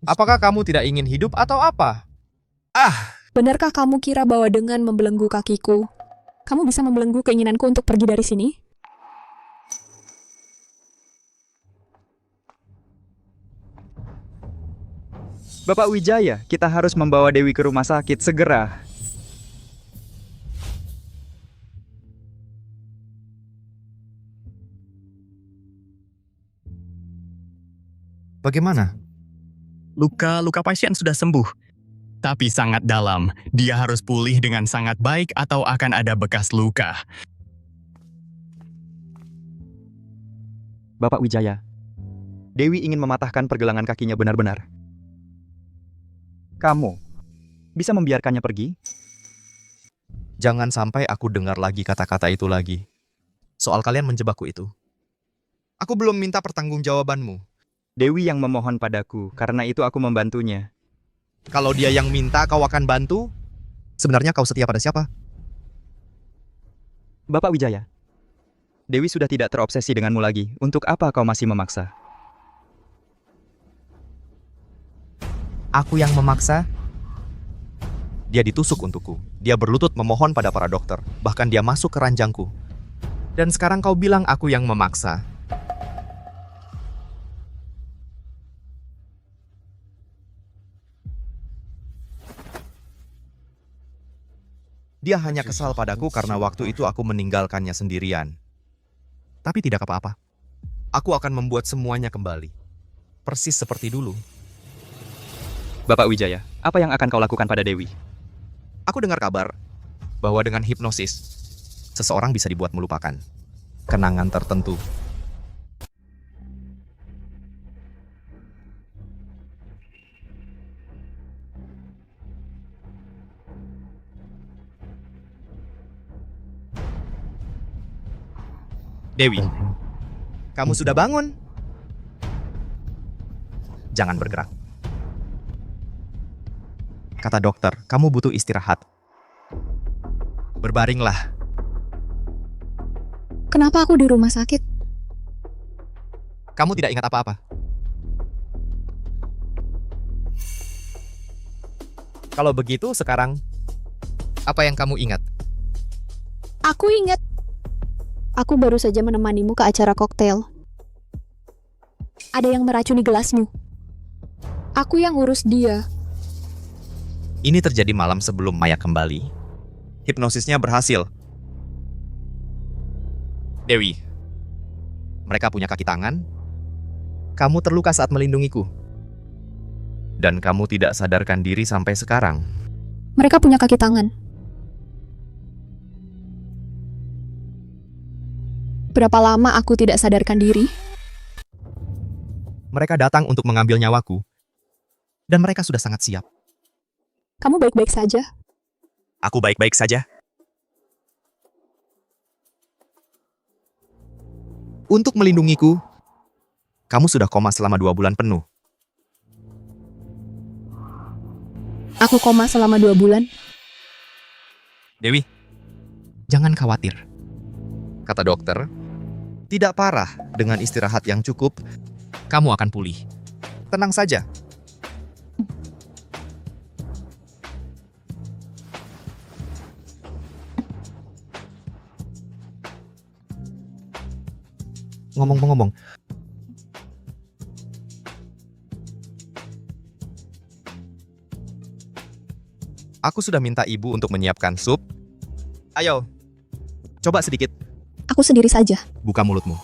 Apakah kamu tidak ingin hidup atau apa? Benarkah kamu kira bahwa dengan membelenggu kakiku, kamu bisa membelenggu keinginanku untuk pergi dari sini? Bapak Wijaya, kita harus membawa Dewi ke rumah sakit segera. Bagaimana? Luka pasien sudah sembuh, tapi sangat dalam. Dia harus pulih dengan sangat baik atau akan ada bekas luka. Bapak Wijaya, Dewi ingin mematahkan pergelangan kakinya benar-benar. Kamu bisa membiarkannya pergi? Jangan sampai aku dengar lagi kata-kata itu lagi. Soal kalian menjebakku itu. Aku belum minta pertanggungjawabanmu. Dewi yang memohon padaku, karena itu aku membantunya. Kalau dia yang minta, kau akan bantu? Sebenarnya kau setia pada siapa? Bapak Wijaya, Dewi sudah tidak terobsesi denganmu lagi. Untuk apa kau masih memaksa? Aku yang memaksa? Dia ditusuk untukku. Dia berlutut memohon pada para dokter. Bahkan dia masuk ke ranjangku. Dan sekarang kau bilang aku yang memaksa. Dia hanya kesal padaku karena waktu itu aku meninggalkannya sendirian. Tapi tidak apa-apa. Aku akan membuat semuanya kembali. Persis seperti dulu. Bapak Wijaya, apa yang akan kau lakukan pada Dewi? Aku dengar kabar bahwa dengan hipnosis, seseorang bisa dibuat melupakan kenangan tertentu. Dewi, kamu sudah bangun? Jangan bergerak. Kata dokter, kamu butuh istirahat. Berbaringlah. Kenapa aku di rumah sakit? Kamu tidak ingat apa-apa. Kalau begitu, sekarang apa yang kamu ingat? Aku ingat. Aku baru saja menemanimu ke acara koktail. Ada yang meracuni gelasmu. Aku yang urus dia. Ini terjadi malam sebelum Maya kembali. Hipnosisnya berhasil. Dewi, mereka punya kaki tangan. Kamu terluka saat melindungiku. Dan kamu tidak sadarkan diri sampai sekarang. Mereka punya kaki tangan. Berapa lama aku tidak sadarkan diri? Mereka datang untuk mengambil nyawaku. Dan mereka sudah sangat siap. Kamu baik-baik saja? Aku baik-baik saja. Untuk melindungiku, kamu sudah koma selama 2 bulan penuh. Aku koma selama 2 bulan. Dewi, jangan khawatir. Kata dokter, tidak parah dengan istirahat yang cukup, kamu akan pulih. Tenang saja. Ngomong-ngomong, Aku sudah minta ibu untuk menyiapkan sup. Ayo, coba sedikit. Aku sendiri saja. Buka mulutmu.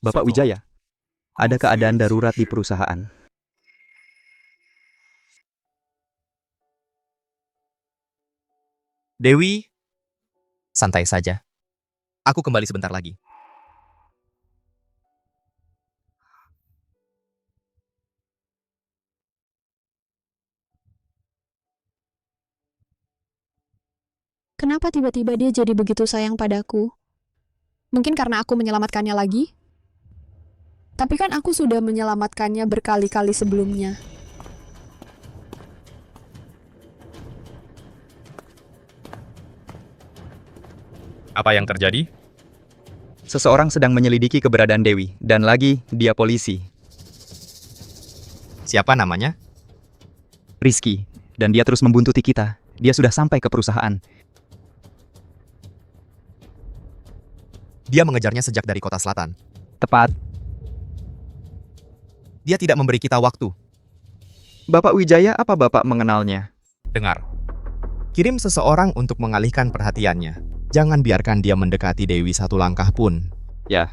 Bapak Wijaya, ada keadaan darurat di perusahaan. Dewi, santai saja. Aku kembali sebentar lagi. Kenapa tiba-tiba dia jadi begitu sayang padaku? Mungkin karena aku menyelamatkannya lagi? Tapi kan aku sudah menyelamatkannya berkali-kali sebelumnya. Apa yang terjadi? Seseorang sedang menyelidiki keberadaan Dewi, dan lagi dia polisi, Siapa namanya? Rizky, dan dia terus membuntuti kita. Dia sudah sampai ke perusahaan. Dia mengejarnya sejak dari kota selatan. Tepat. Dia tidak memberi kita waktu. Bapak Wijaya, apa Bapak mengenalnya? Dengar. Kirim seseorang untuk mengalihkan perhatiannya. Jangan biarkan dia mendekati Dewi satu langkah pun. Ya.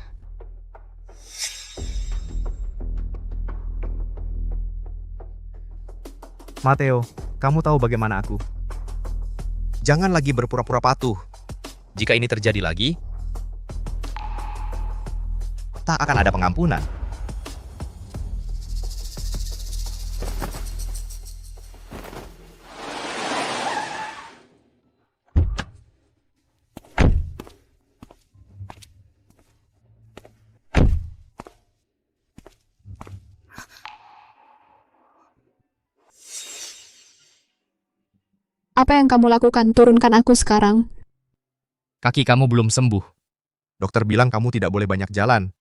Mateo, kamu tahu bagaimana aku? Jangan lagi berpura-pura patuh. Jika ini terjadi lagi, tak akan ada pengampunan. Apa yang kamu lakukan? Turunkan aku sekarang. Kaki kamu belum sembuh. Dokter bilang kamu tidak boleh banyak jalan.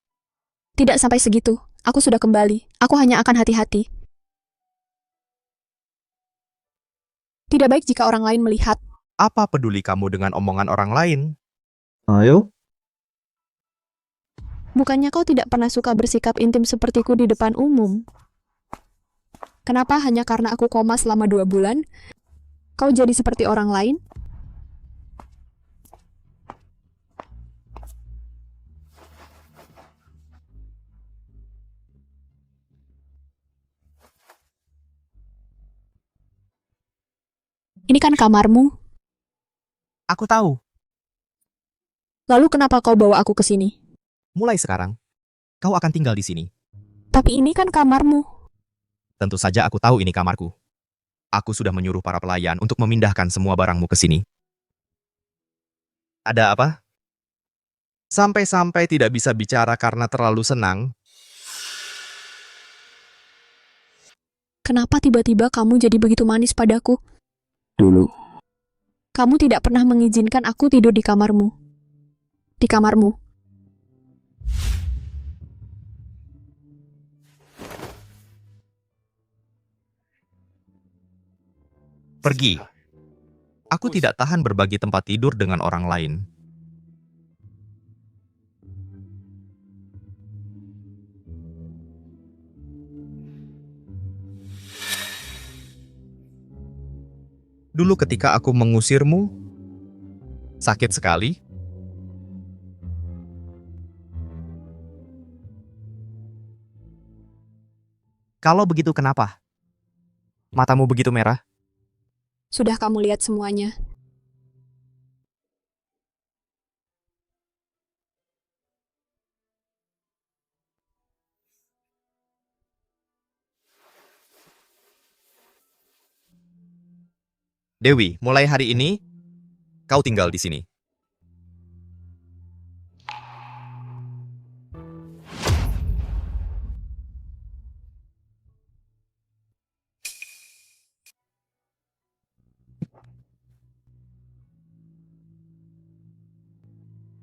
Tidak sampai segitu. Aku sudah kembali. Aku hanya akan hati-hati. Tidak baik jika orang lain melihat. Apa peduli kamu dengan omongan orang lain? Ayo. Bukannya kau tidak pernah suka bersikap intim sepertiku di depan umum? Kenapa hanya karena aku koma selama 2 bulan, kau jadi seperti orang lain? Ini kan kamarmu. Aku tahu. Lalu kenapa kau bawa aku ke sini? Mulai sekarang, kau akan tinggal di sini. Tapi ini kan kamarmu. Tentu saja aku tahu ini kamarku. Aku sudah menyuruh para pelayan untuk memindahkan semua barangmu ke sini. Ada apa? Sampai-sampai tidak bisa bicara karena terlalu senang. Kenapa tiba-tiba kamu jadi begitu manis padaku? Dulu, Kamu tidak pernah mengizinkan aku tidur di kamarmu. Di kamarmu. Pergi. Aku tidak tahan berbagi tempat tidur dengan orang lain. Dulu ketika aku mengusirmu, sakit sekali. Kalau begitu kenapa? Matamu begitu merah? Sudah kamu lihat semuanya. Dewi, mulai hari ini, kau tinggal di sini.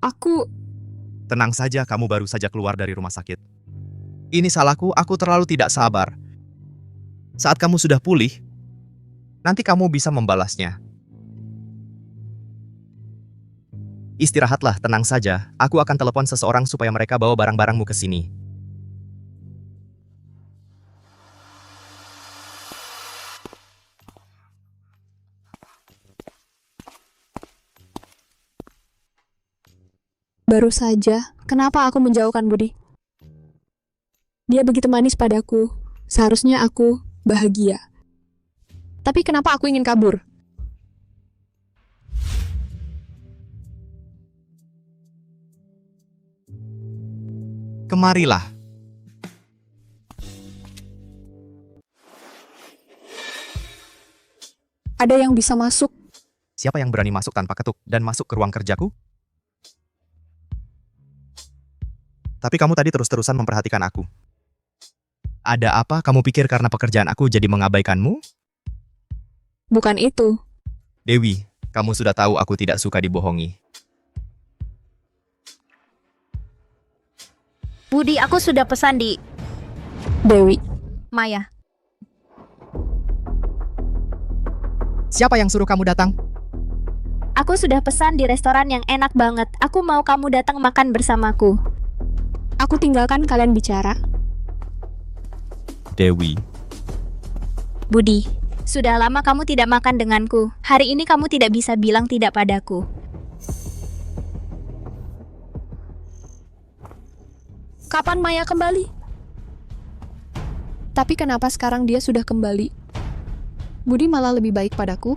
Aku Tenang saja, kamu baru saja keluar dari rumah sakit. Ini salahku, aku terlalu tidak sabar. Saat kamu sudah pulih, nanti kamu bisa membalasnya. Istirahatlah, tenang saja. Aku akan telepon seseorang supaya mereka bawa barang-barangmu ke sini. Baru saja, kenapa aku menjauhkan Budi? Dia begitu manis padaku. Seharusnya aku bahagia. Tapi kenapa aku ingin kabur? Kemarilah. Ada yang bisa masuk. Siapa yang berani masuk tanpa ketuk dan masuk ke ruang kerjaku? Tapi kamu tadi terus-terusan memperhatikan aku. Ada apa? Kamu pikir karena pekerjaan aku jadi mengabaikanmu? Bukan itu. Dewi, kamu sudah tahu aku tidak suka dibohongi. Budi, aku sudah pesan di Dewi. Maya. Siapa yang suruh kamu datang? Aku sudah pesan di restoran yang enak banget. Aku mau kamu datang makan bersamaku. Aku tinggalkan kalian bicara. Dewi. Budi, sudah lama kamu tidak makan denganku. Hari ini kamu tidak bisa bilang tidak padaku. Kapan Maya kembali? Tapi kenapa sekarang dia sudah kembali? Budi malah lebih baik padaku.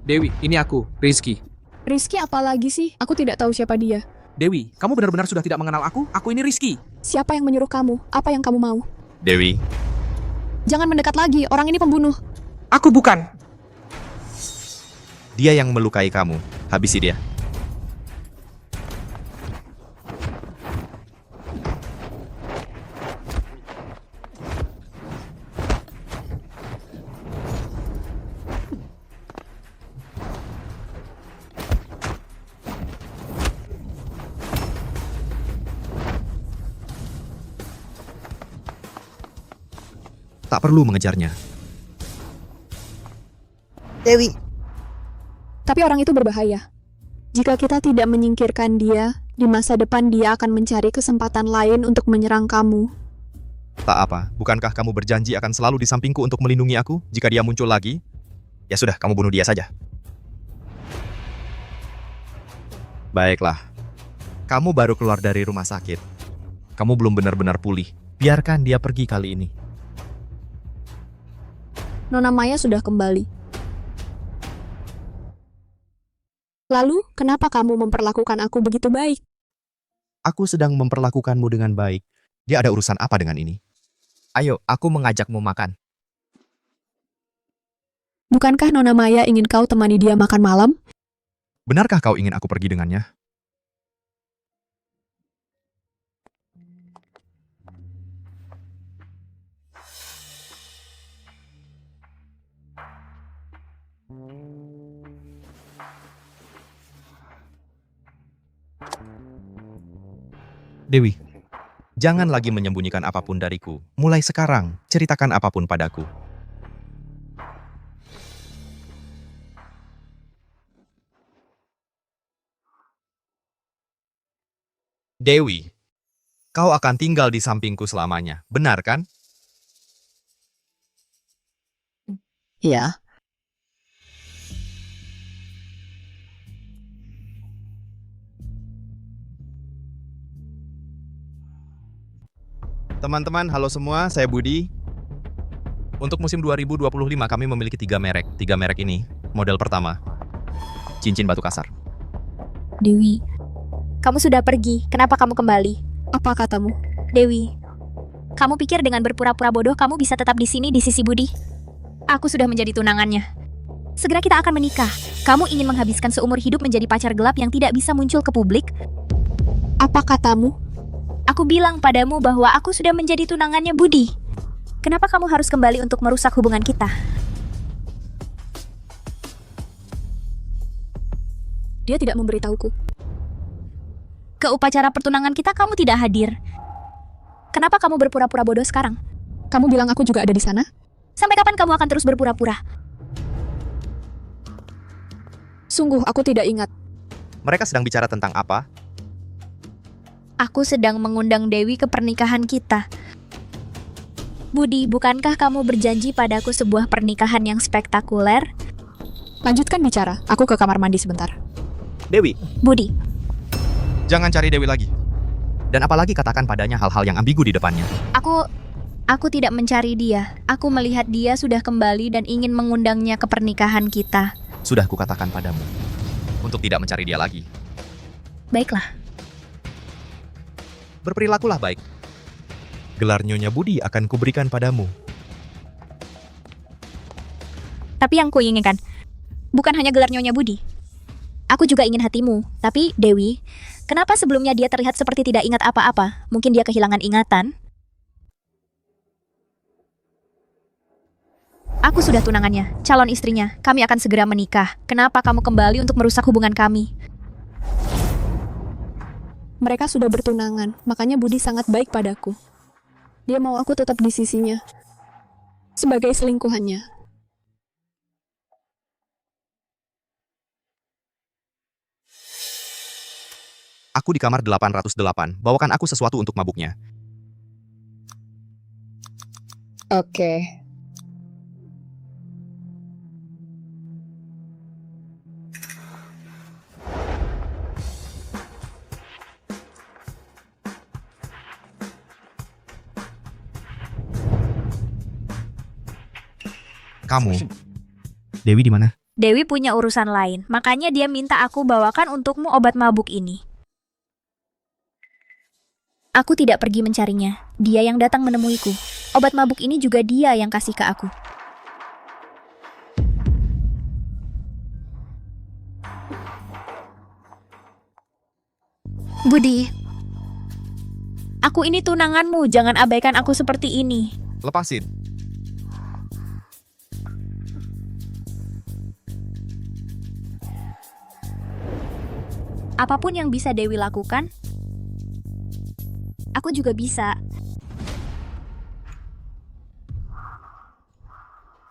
Dewi, ini aku, Rizky. Rizky apa lagi sih? Aku tidak tahu siapa dia. Dewi, kamu benar-benar sudah tidak mengenal aku? Aku ini Rizky. Siapa yang menyuruh kamu? Apa yang kamu mau? Dewi. Jangan mendekat lagi, orang ini pembunuh. Aku bukan. Dia yang melukai kamu. Habisi dia. Tak perlu mengejarnya. Dewi. Tapi orang itu berbahaya. Jika kita tidak menyingkirkan dia, di masa depan dia akan mencari kesempatan lain untuk menyerang kamu. Tak apa, bukankah kamu berjanji akan selalu di sampingku untuk melindungi aku jika dia muncul lagi? Ya sudah, kamu bunuh dia saja. Baiklah. Kamu baru keluar dari rumah sakit. Kamu belum benar-benar pulih. Biarkan dia pergi kali ini. Nona Maya sudah kembali. Lalu, kenapa kamu memperlakukan aku begitu baik? Aku sedang memperlakukanmu dengan baik. Dia ada urusan apa dengan ini? Ayo, aku mengajakmu makan. Bukankah Nona Maya ingin kau temani dia makan malam? Benarkah kau ingin aku pergi dengannya? Dewi, jangan lagi menyembunyikan apapun dariku. Mulai sekarang, ceritakan apapun padaku. Dewi, kau akan tinggal di sampingku selamanya, benar kan? Ya. Teman-teman, halo semua, saya Budi. Untuk musim 2025 kami memiliki 3 merek. 3 merek ini, model pertama, cincin batu kasar. Dewi, kamu sudah pergi. Kenapa kamu kembali? Apa katamu? Dewi, kamu pikir dengan berpura-pura bodoh kamu bisa tetap di sini di sisi Budi? Aku sudah menjadi tunangannya. Segera kita akan menikah. Kamu ingin menghabiskan seumur hidup menjadi pacar gelap yang tidak bisa muncul ke publik? Apa katamu? Aku bilang padamu bahwa aku sudah menjadi tunangannya Budi. Kenapa kamu harus kembali untuk merusak hubungan kita? Dia tidak memberitahuku. Ke upacara pertunangan kita kamu tidak hadir. Kenapa kamu berpura-pura bodoh sekarang? Kamu bilang aku juga ada di sana? Sampai kapan kamu akan terus berpura-pura? Sungguh, aku tidak ingat. Mereka sedang bicara tentang apa? Aku sedang mengundang Dewi ke pernikahan kita. Budi, bukankah kamu berjanji padaku sebuah pernikahan yang spektakuler? Lanjutkan bicara. Aku ke kamar mandi sebentar. Dewi, Budi, jangan cari Dewi lagi. Dan apalagi katakan padanya hal-hal yang ambigu di depannya. Aku tidak mencari dia. Aku melihat dia sudah kembali dan ingin mengundangnya ke pernikahan kita. Sudah kukatakan padamu untuk tidak mencari dia lagi. Baiklah. Berperilakulah baik. Gelar Nyonya Budi akan kuberikan padamu. Tapi yang kuinginkan bukan hanya gelar Nyonya Budi. Aku juga ingin hatimu. Tapi, Dewi, kenapa sebelumnya dia terlihat seperti tidak ingat apa-apa? Mungkin dia kehilangan ingatan? Aku sudah tunangannya, calon istrinya. Kami akan segera menikah. Kenapa kamu kembali untuk merusak hubungan kami? Mereka sudah bertunangan, makanya Budi sangat baik padaku. Dia mau aku tetap di sisinya. Sebagai selingkuhannya. Aku di kamar 808. Bawakan aku sesuatu untuk mabuknya. Oke. Kamu, Dewi di mana? Dewi punya urusan lain, makanya dia minta aku bawakan untukmu obat mabuk ini. Aku tidak pergi mencarinya, dia yang datang menemuiku. Obat mabuk ini juga dia yang kasih ke aku. Budi, aku ini tunanganmu, jangan abaikan aku seperti ini. Lepasin. Apapun yang bisa Dewi lakukan, aku juga bisa.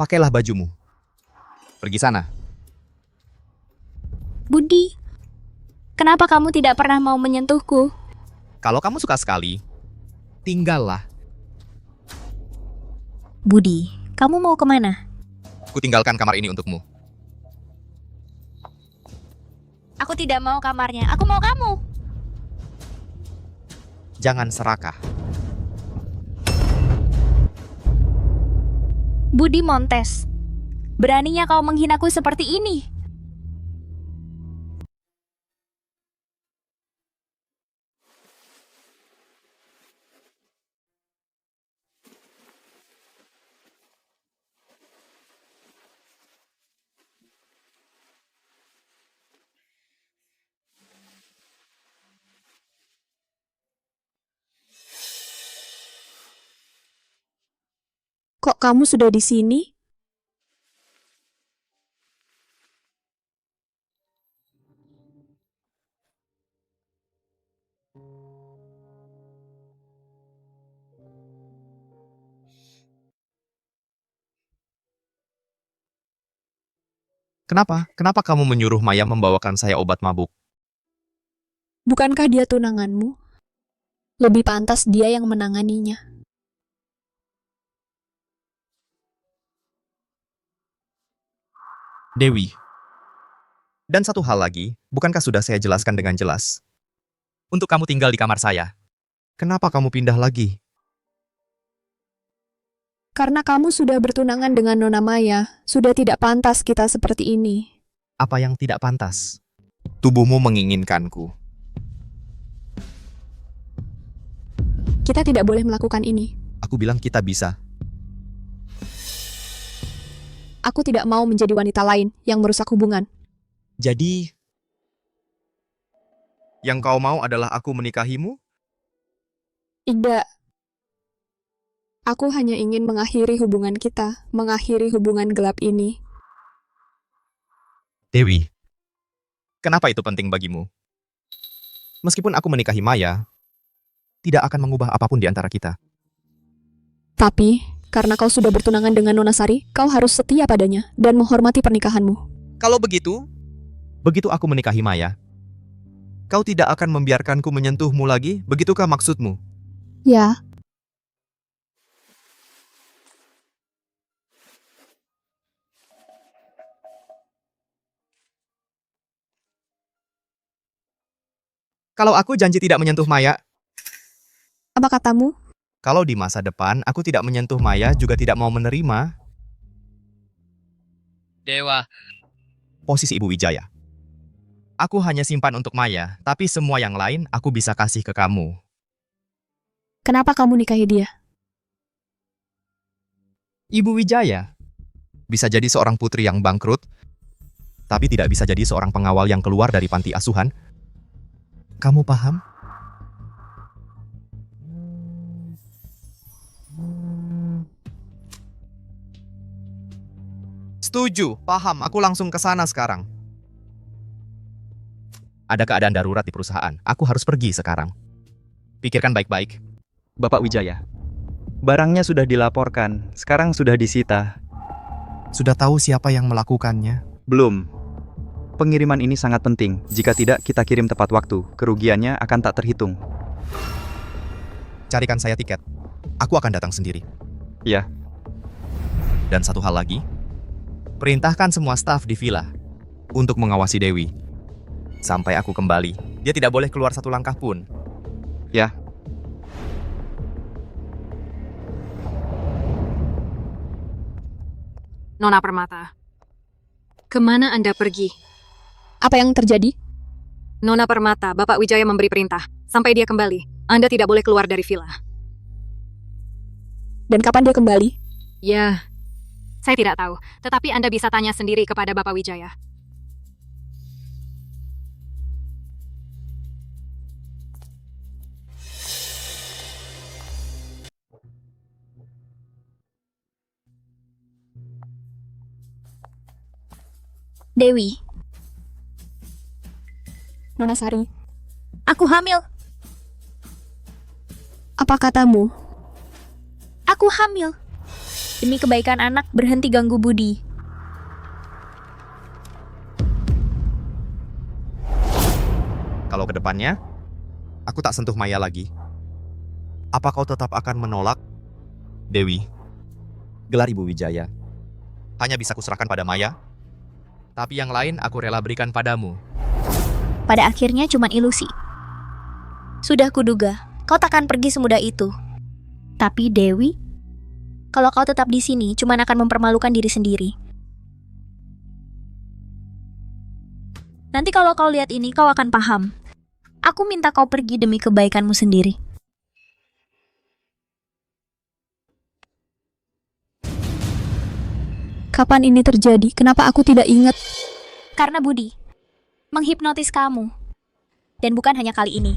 Pakailah bajumu. Pergi sana. Budi, kenapa kamu tidak pernah mau menyentuhku? Kalau kamu suka sekali, tinggallah. Budi, kamu mau kemana? Kutinggalkan kamar ini untukmu. Aku tidak mau kamarnya, aku mau kamu. Jangan serakah. Budi Montes, beraninya kau menghinaku seperti ini. Kok kamu sudah di sini? Kenapa? Kenapa kamu menyuruh Maya membawakan saya obat mabuk? Bukankah dia tunanganmu? Lebih pantas dia yang menanganinya. Dewi. Dan satu hal lagi, bukankah sudah saya jelaskan dengan jelas? Untuk kamu tinggal di kamar saya. Kenapa kamu pindah lagi? Karena kamu sudah bertunangan dengan Nona Maya, sudah tidak pantas kita seperti ini. Apa yang tidak pantas? Tubuhmu menginginkanku. Kita tidak boleh melakukan ini. Aku bilang kita bisa. Aku tidak mau menjadi wanita lain yang merusak hubungan. Jadi, yang kau mau adalah aku menikahimu? Tidak. Aku hanya ingin mengakhiri hubungan kita, mengakhiri hubungan gelap ini. Dewi, kenapa itu penting bagimu? Meskipun aku menikahi Maya, tidak akan mengubah apapun di antara kita. Tapi, karena kau sudah bertunangan dengan Nona Sari, kau harus setia padanya dan menghormati pernikahanmu. Kalau begitu aku menikahi Maya, kau tidak akan membiarkanku menyentuhmu lagi? Begitukah maksudmu? Ya, Kalau aku janji tidak menyentuh Maya, apa katamu? kalau di masa depan aku tidak menyentuh Maya juga tidak mau menerima Dewa, posisi Ibu Wijaya. Aku hanya simpan untuk Maya, tapi semua yang lain aku bisa kasih ke kamu. Kenapa kamu nikahi dia? Ibu Wijaya bisa jadi seorang putri yang bangkrut, tapi tidak bisa jadi seorang pengawal yang keluar dari panti asuhan. Kamu paham? Setuju, paham. Aku langsung ke sana sekarang. Ada keadaan darurat di perusahaan. Aku harus pergi sekarang. Pikirkan baik-baik. Bapak Wijaya, barangnya sudah dilaporkan, sekarang sudah disita. Sudah tahu siapa yang melakukannya? Belum. Pengiriman ini sangat penting. Jika tidak, kita kirim tepat waktu. Kerugiannya akan tak terhitung. Carikan saya tiket. Aku akan datang sendiri. Ya. Dan satu hal lagi, perintahkan semua staf di villa untuk mengawasi Dewi. Sampai aku kembali, dia tidak boleh keluar satu langkah pun. Ya. Nona Permata, kemana Anda pergi? Apa yang terjadi? Nona Permata, Bapak Wijaya memberi perintah. Sampai dia kembali, Anda tidak boleh keluar dari villa. Dan kapan dia kembali? Ya, saya tidak tahu. Tetapi Anda bisa tanya sendiri kepada Bapak Wijaya. Dewi, Nona Sari, aku hamil. apa katamu? Aku hamil. Demi kebaikan anak, berhenti ganggu Budi. Kalau ke depannya, aku tak sentuh Maya lagi. Apa kau tetap akan menolak? Dewi, gelar Ibu Wijaya hanya bisa kuserahkan pada Maya, tapi yang lain aku rela berikan padamu. Pada akhirnya cuman ilusi. Sudah kuduga, kau takkan pergi semudah itu. Tapi Dewi, kalau kau tetap di sini, cuman akan mempermalukan diri sendiri. Nanti kalau kau lihat ini, kau akan paham. Aku minta kau pergi demi kebaikanmu sendiri. Kapan ini terjadi? Kenapa aku tidak ingat? Karena Budi menghipnotis kamu. Dan bukan hanya kali ini.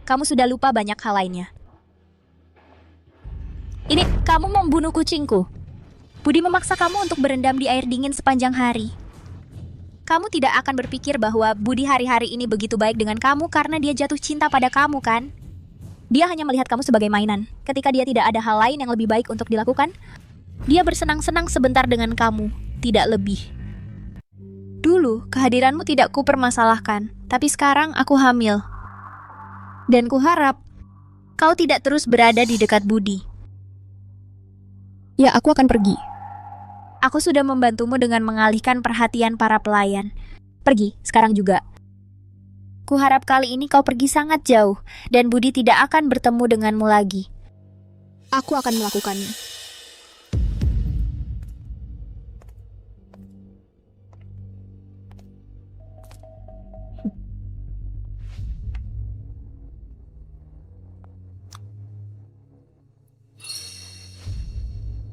Kamu sudah lupa banyak hal lainnya. Ini, kamu membunuh kucingku. Budi memaksa kamu untuk berendam di air dingin sepanjang hari. Kamu tidak akan berpikir bahwa Budi hari-hari ini begitu baik dengan kamu karena dia jatuh cinta pada kamu, kan? Dia hanya melihat kamu sebagai mainan. Ketika dia tidak ada hal lain yang lebih baik untuk dilakukan, dia bersenang-senang sebentar dengan kamu, tidak lebih. Dulu, kehadiranmu tidak kupermasalahkan, tapi sekarang aku hamil. Dan kuharap kau tidak terus berada di dekat Budi. Ya, aku akan pergi. Aku sudah membantumu dengan mengalihkan perhatian para pelayan. Pergi, sekarang juga. Kuharap kali ini kau pergi sangat jauh, dan Budi tidak akan bertemu denganmu lagi. Aku akan melakukannya.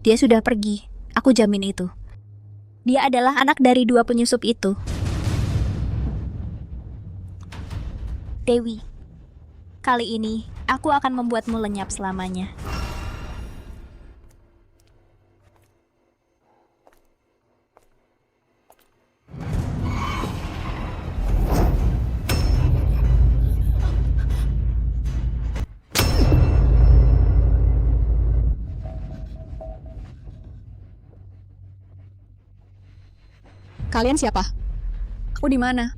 Dia sudah pergi, aku jamin itu. Dia adalah anak dari 2 penyusup itu. Dewi, Kali ini, aku akan membuatmu lenyap selamanya. Kalian siapa? Aku di mana?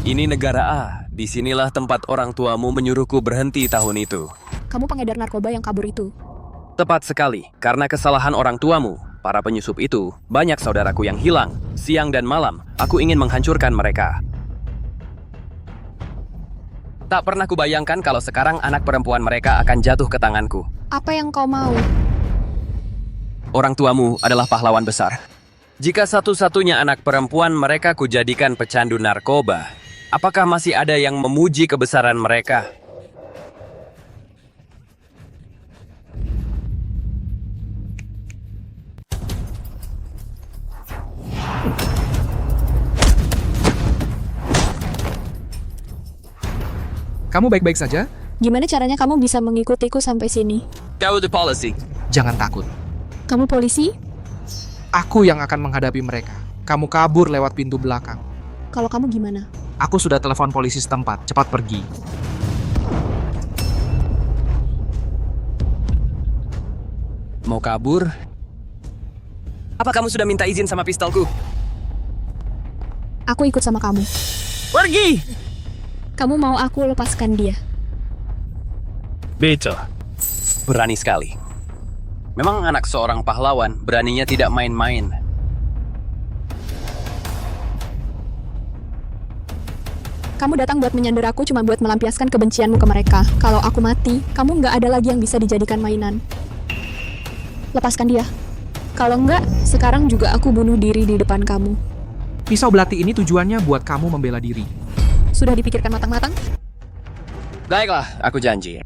Ini negara A. Disinilah tempat orang tuamu menyuruhku berhenti tahun itu. Kamu pengedar narkoba yang kabur itu. Tepat sekali, karena kesalahan orang tuamu, para penyusup itu, banyak saudaraku yang hilang. Siang dan malam, aku ingin menghancurkan mereka. Tak pernah kubayangkan kalau sekarang anak perempuan mereka akan jatuh ke tanganku. Apa yang kau mau? Orang tuamu adalah pahlawan besar. Jika satu-satunya anak perempuan mereka kujadikan pecandu narkoba, apakah masih ada yang memuji kebesaran mereka? Kamu baik-baik saja? Gimana caranya kamu bisa mengikutiku sampai sini? Kau the policy. Jangan takut. Kamu polisi? Aku yang akan menghadapi mereka. Kamu kabur lewat pintu belakang. Kalau kamu gimana? Aku sudah telepon polisi setempat. Cepat pergi. Mau kabur? Apa kamu sudah minta izin sama pistolku? Aku ikut sama kamu. Pergi! Kamu mau aku lepaskan dia? Betul. Berani sekali. Memang anak seorang pahlawan, beraninya tidak main-main. Kamu datang buat menyandera aku cuma buat melampiaskan kebencianmu ke mereka. Kalau aku mati, kamu nggak ada lagi yang bisa dijadikan mainan. Lepaskan dia. Kalau nggak, sekarang juga aku bunuh diri di depan kamu. Pisau belati ini tujuannya buat kamu membela diri. Sudah dipikirkan matang-matang? Baiklah, aku janji.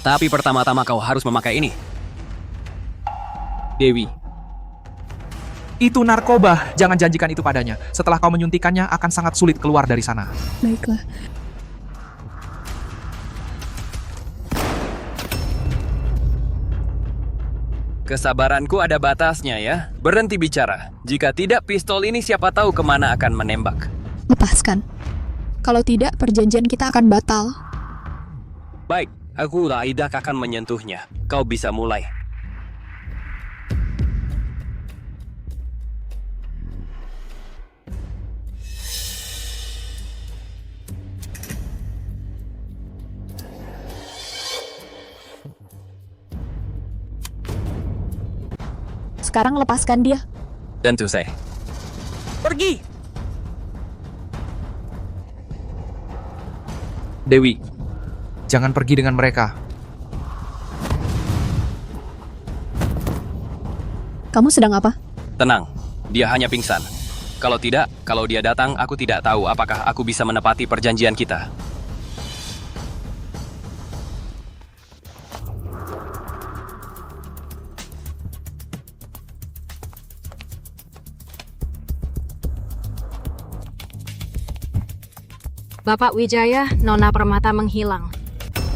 Tapi pertama-tama kau harus memakai ini. Dewi. Itu narkoba. Jangan janjikan itu padanya. Setelah kau menyuntikannya, akan sangat sulit keluar dari sana. Baiklah. Kesabaranku ada batasnya ya. Berhenti bicara. Jika tidak, pistol ini siapa tahu kemana akan menembak. Lepaskan. Kalau tidak, perjanjian kita akan batal. Baik, aku tidak akan menyentuhnya. Kau bisa mulai. Sekarang lepaskan dia. Tentu saya. Pergi! Dewi, jangan pergi dengan mereka. Kamu sedang apa? Tenang, dia hanya pingsan. Kalau dia datang, aku tidak tahu apakah aku bisa menepati perjanjian kita. Bapak Wijaya, Nona Permata menghilang.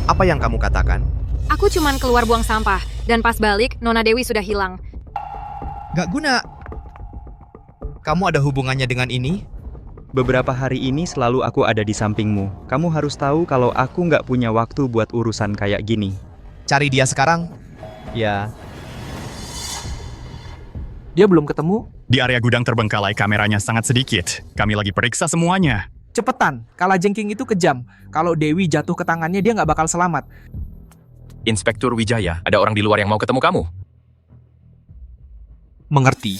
Apa yang kamu katakan? Aku cuman keluar buang sampah, dan pas balik, Nona Dewi sudah hilang. Gak guna. Kamu ada hubungannya dengan ini? Beberapa hari ini selalu aku ada di sampingmu. Kamu harus tahu kalau aku nggak punya waktu buat urusan kayak gini. Cari dia sekarang. Ya, Dia belum ketemu? Di area gudang terbengkalai kameranya sangat sedikit. Kami lagi periksa semuanya. Cepetan, kalajengking itu kejam. Kalau Dewi jatuh ke tangannya, dia nggak bakal selamat. Inspektur Wijaya, ada orang di luar yang mau ketemu kamu. Mengerti.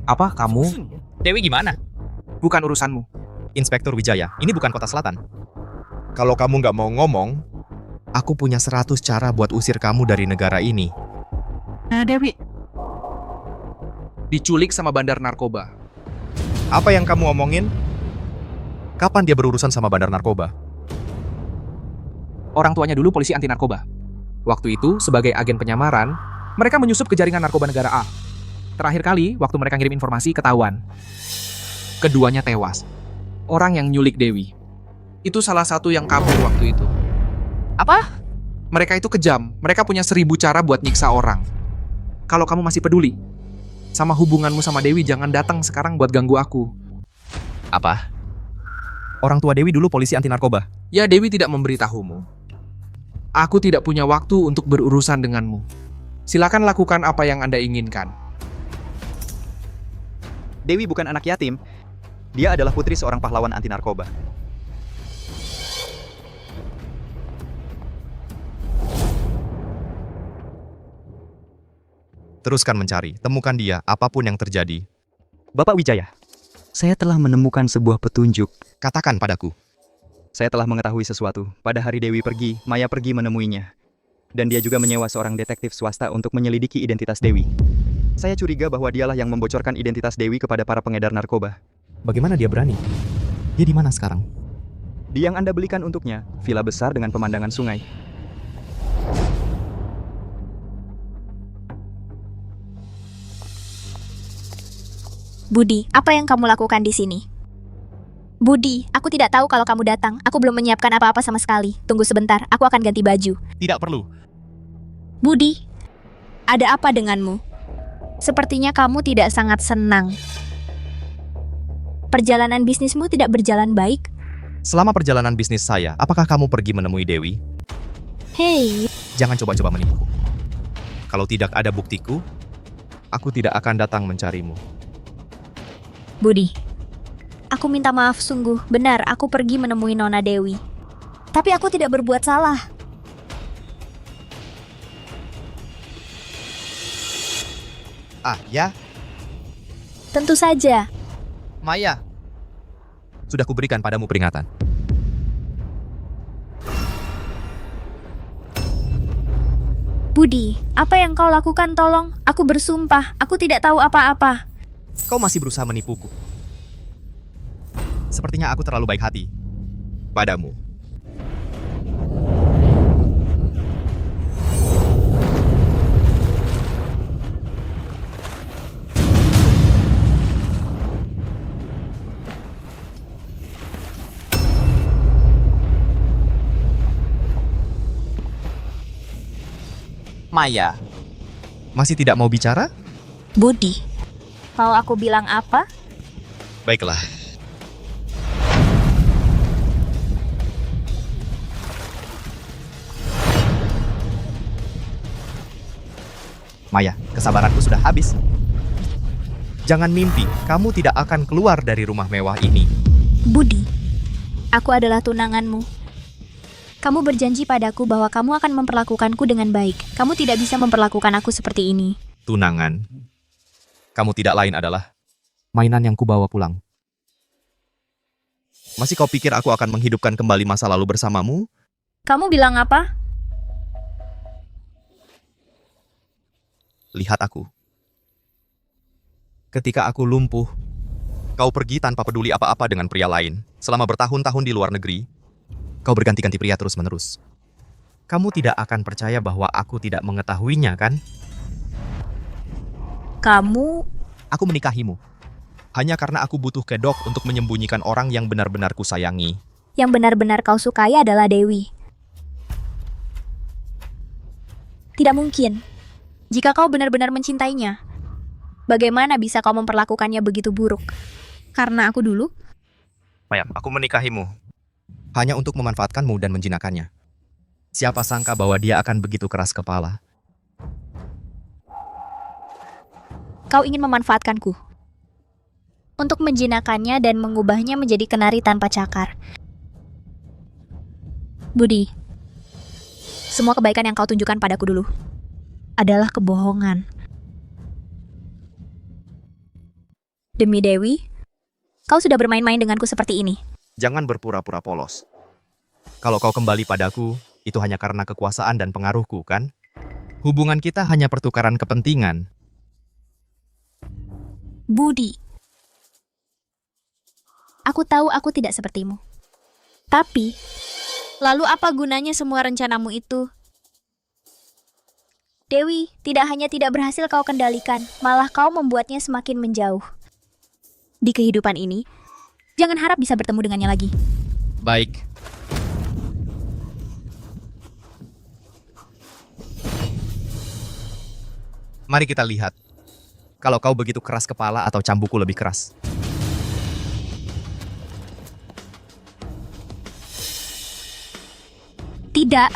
Apa kamu? Dewi gimana? Bukan urusanmu. Inspektur Wijaya, ini bukan kota selatan. Kalau kamu nggak mau ngomong, aku punya 100 cara buat usir kamu dari negara ini. Dewi. Diculik sama bandar narkoba. Apa yang kamu omongin? Kapan dia berurusan sama bandar narkoba? Orang tuanya dulu polisi anti narkoba. Waktu itu, sebagai agen penyamaran, mereka menyusup ke jaringan narkoba negara A. Terakhir kali, waktu mereka ngirim informasi, ketahuan. Keduanya tewas. Orang yang nyulik Dewi. Itu salah satu yang kabur waktu itu. Apa? Mereka itu kejam. Mereka punya 1000 cara buat nyiksa orang. Kalau kamu masih peduli sama hubunganmu sama Dewi, jangan datang sekarang buat ganggu aku. Apa? Orang tua Dewi dulu polisi anti narkoba. Ya, Dewi tidak memberitahumu. Aku tidak punya waktu untuk berurusan denganmu. Silakan lakukan apa yang Anda inginkan. Dewi bukan anak yatim. Dia adalah putri seorang pahlawan anti narkoba. Teruskan mencari, temukan dia, apapun yang terjadi. Bapak Wijaya, saya telah menemukan sebuah petunjuk. Katakan padaku. Saya telah mengetahui sesuatu. Pada hari Dewi pergi, Maya pergi menemuinya. Dan dia juga menyewa seorang detektif swasta untuk menyelidiki identitas Dewi. Saya curiga bahwa dialah yang membocorkan identitas Dewi kepada para pengedar narkoba. Bagaimana dia berani? Dia di mana sekarang? Di yang Anda belikan untuknya, villa besar dengan pemandangan sungai. Budi, apa yang kamu lakukan di sini? Budi, aku tidak tahu kalau kamu datang. Aku belum menyiapkan apa-apa sama sekali. Tunggu sebentar, aku akan ganti baju. Tidak perlu. Budi, ada apa denganmu? Sepertinya kamu tidak sangat senang. Perjalanan bisnismu tidak berjalan baik. Selama perjalanan bisnis saya, apakah kamu pergi menemui Dewi? Hei, Jangan coba-coba menipuku. Kalau tidak ada buktiku, aku tidak akan datang mencarimu. Budi, aku minta maaf sungguh. Benar, aku pergi menemui Nona Dewi. Tapi aku tidak berbuat salah. Ah, ya? Tentu saja. Maya. Sudah kuberikan padamu peringatan. Budi, apa yang kau lakukan tolong? Aku bersumpah, aku tidak tahu apa-apa. Kau masih berusaha menipuku. Sepertinya aku terlalu baik hati padamu. Maya. Masih tidak mau bicara? Budi, mau aku bilang apa? Baiklah. Maya, kesabaranku sudah habis. Jangan mimpi, kamu tidak akan keluar dari rumah mewah ini. Budi, aku adalah tunanganmu. Kamu berjanji padaku bahwa kamu akan memperlakukanku dengan baik. Kamu tidak bisa memperlakukan aku seperti ini. Tunangan. Kamu tidak lain adalah mainan yang kubawa pulang. Masih kau pikir aku akan menghidupkan kembali masa lalu bersamamu? Kamu bilang apa? Lihat aku. Ketika aku lumpuh, kau pergi tanpa peduli apa-apa dengan pria lain. Selama bertahun-tahun di luar negeri, kau berganti-ganti pria terus-menerus. Kamu tidak akan percaya bahwa aku tidak mengetahuinya, kan? Kamu... Aku menikahimu. Hanya karena aku butuh kedok untuk menyembunyikan orang yang benar-benar kusayangi. Yang benar-benar kau sukai adalah Dewi. Tidak mungkin. Jika kau benar-benar mencintainya, bagaimana bisa kau memperlakukannya begitu buruk? Karena aku dulu? Maya, aku menikahimu. Hanya untuk memanfaatkanmu dan menjinakkannya. Siapa sangka bahwa dia akan begitu keras kepala. Kau ingin memanfaatkanku untuk menjinakkannya dan mengubahnya menjadi kenari tanpa cakar. Budi, semua kebaikan yang kau tunjukkan padaku dulu adalah kebohongan. Demi Dewi, kau sudah bermain-main denganku seperti ini. Jangan berpura-pura polos. Kalau kau kembali padaku, itu hanya karena kekuasaan dan pengaruhku, kan? Hubungan kita hanya pertukaran kepentingan. Budi, aku tahu aku tidak sepertimu. Tapi, lalu apa gunanya semua rencanamu itu? Dewi, tidak hanya tidak berhasil kau kendalikan, malah kau membuatnya semakin menjauh. Di kehidupan ini, jangan harap bisa bertemu dengannya lagi. Baik. Mari kita lihat. Kalau kau begitu keras kepala atau cambukku lebih keras. Tidak.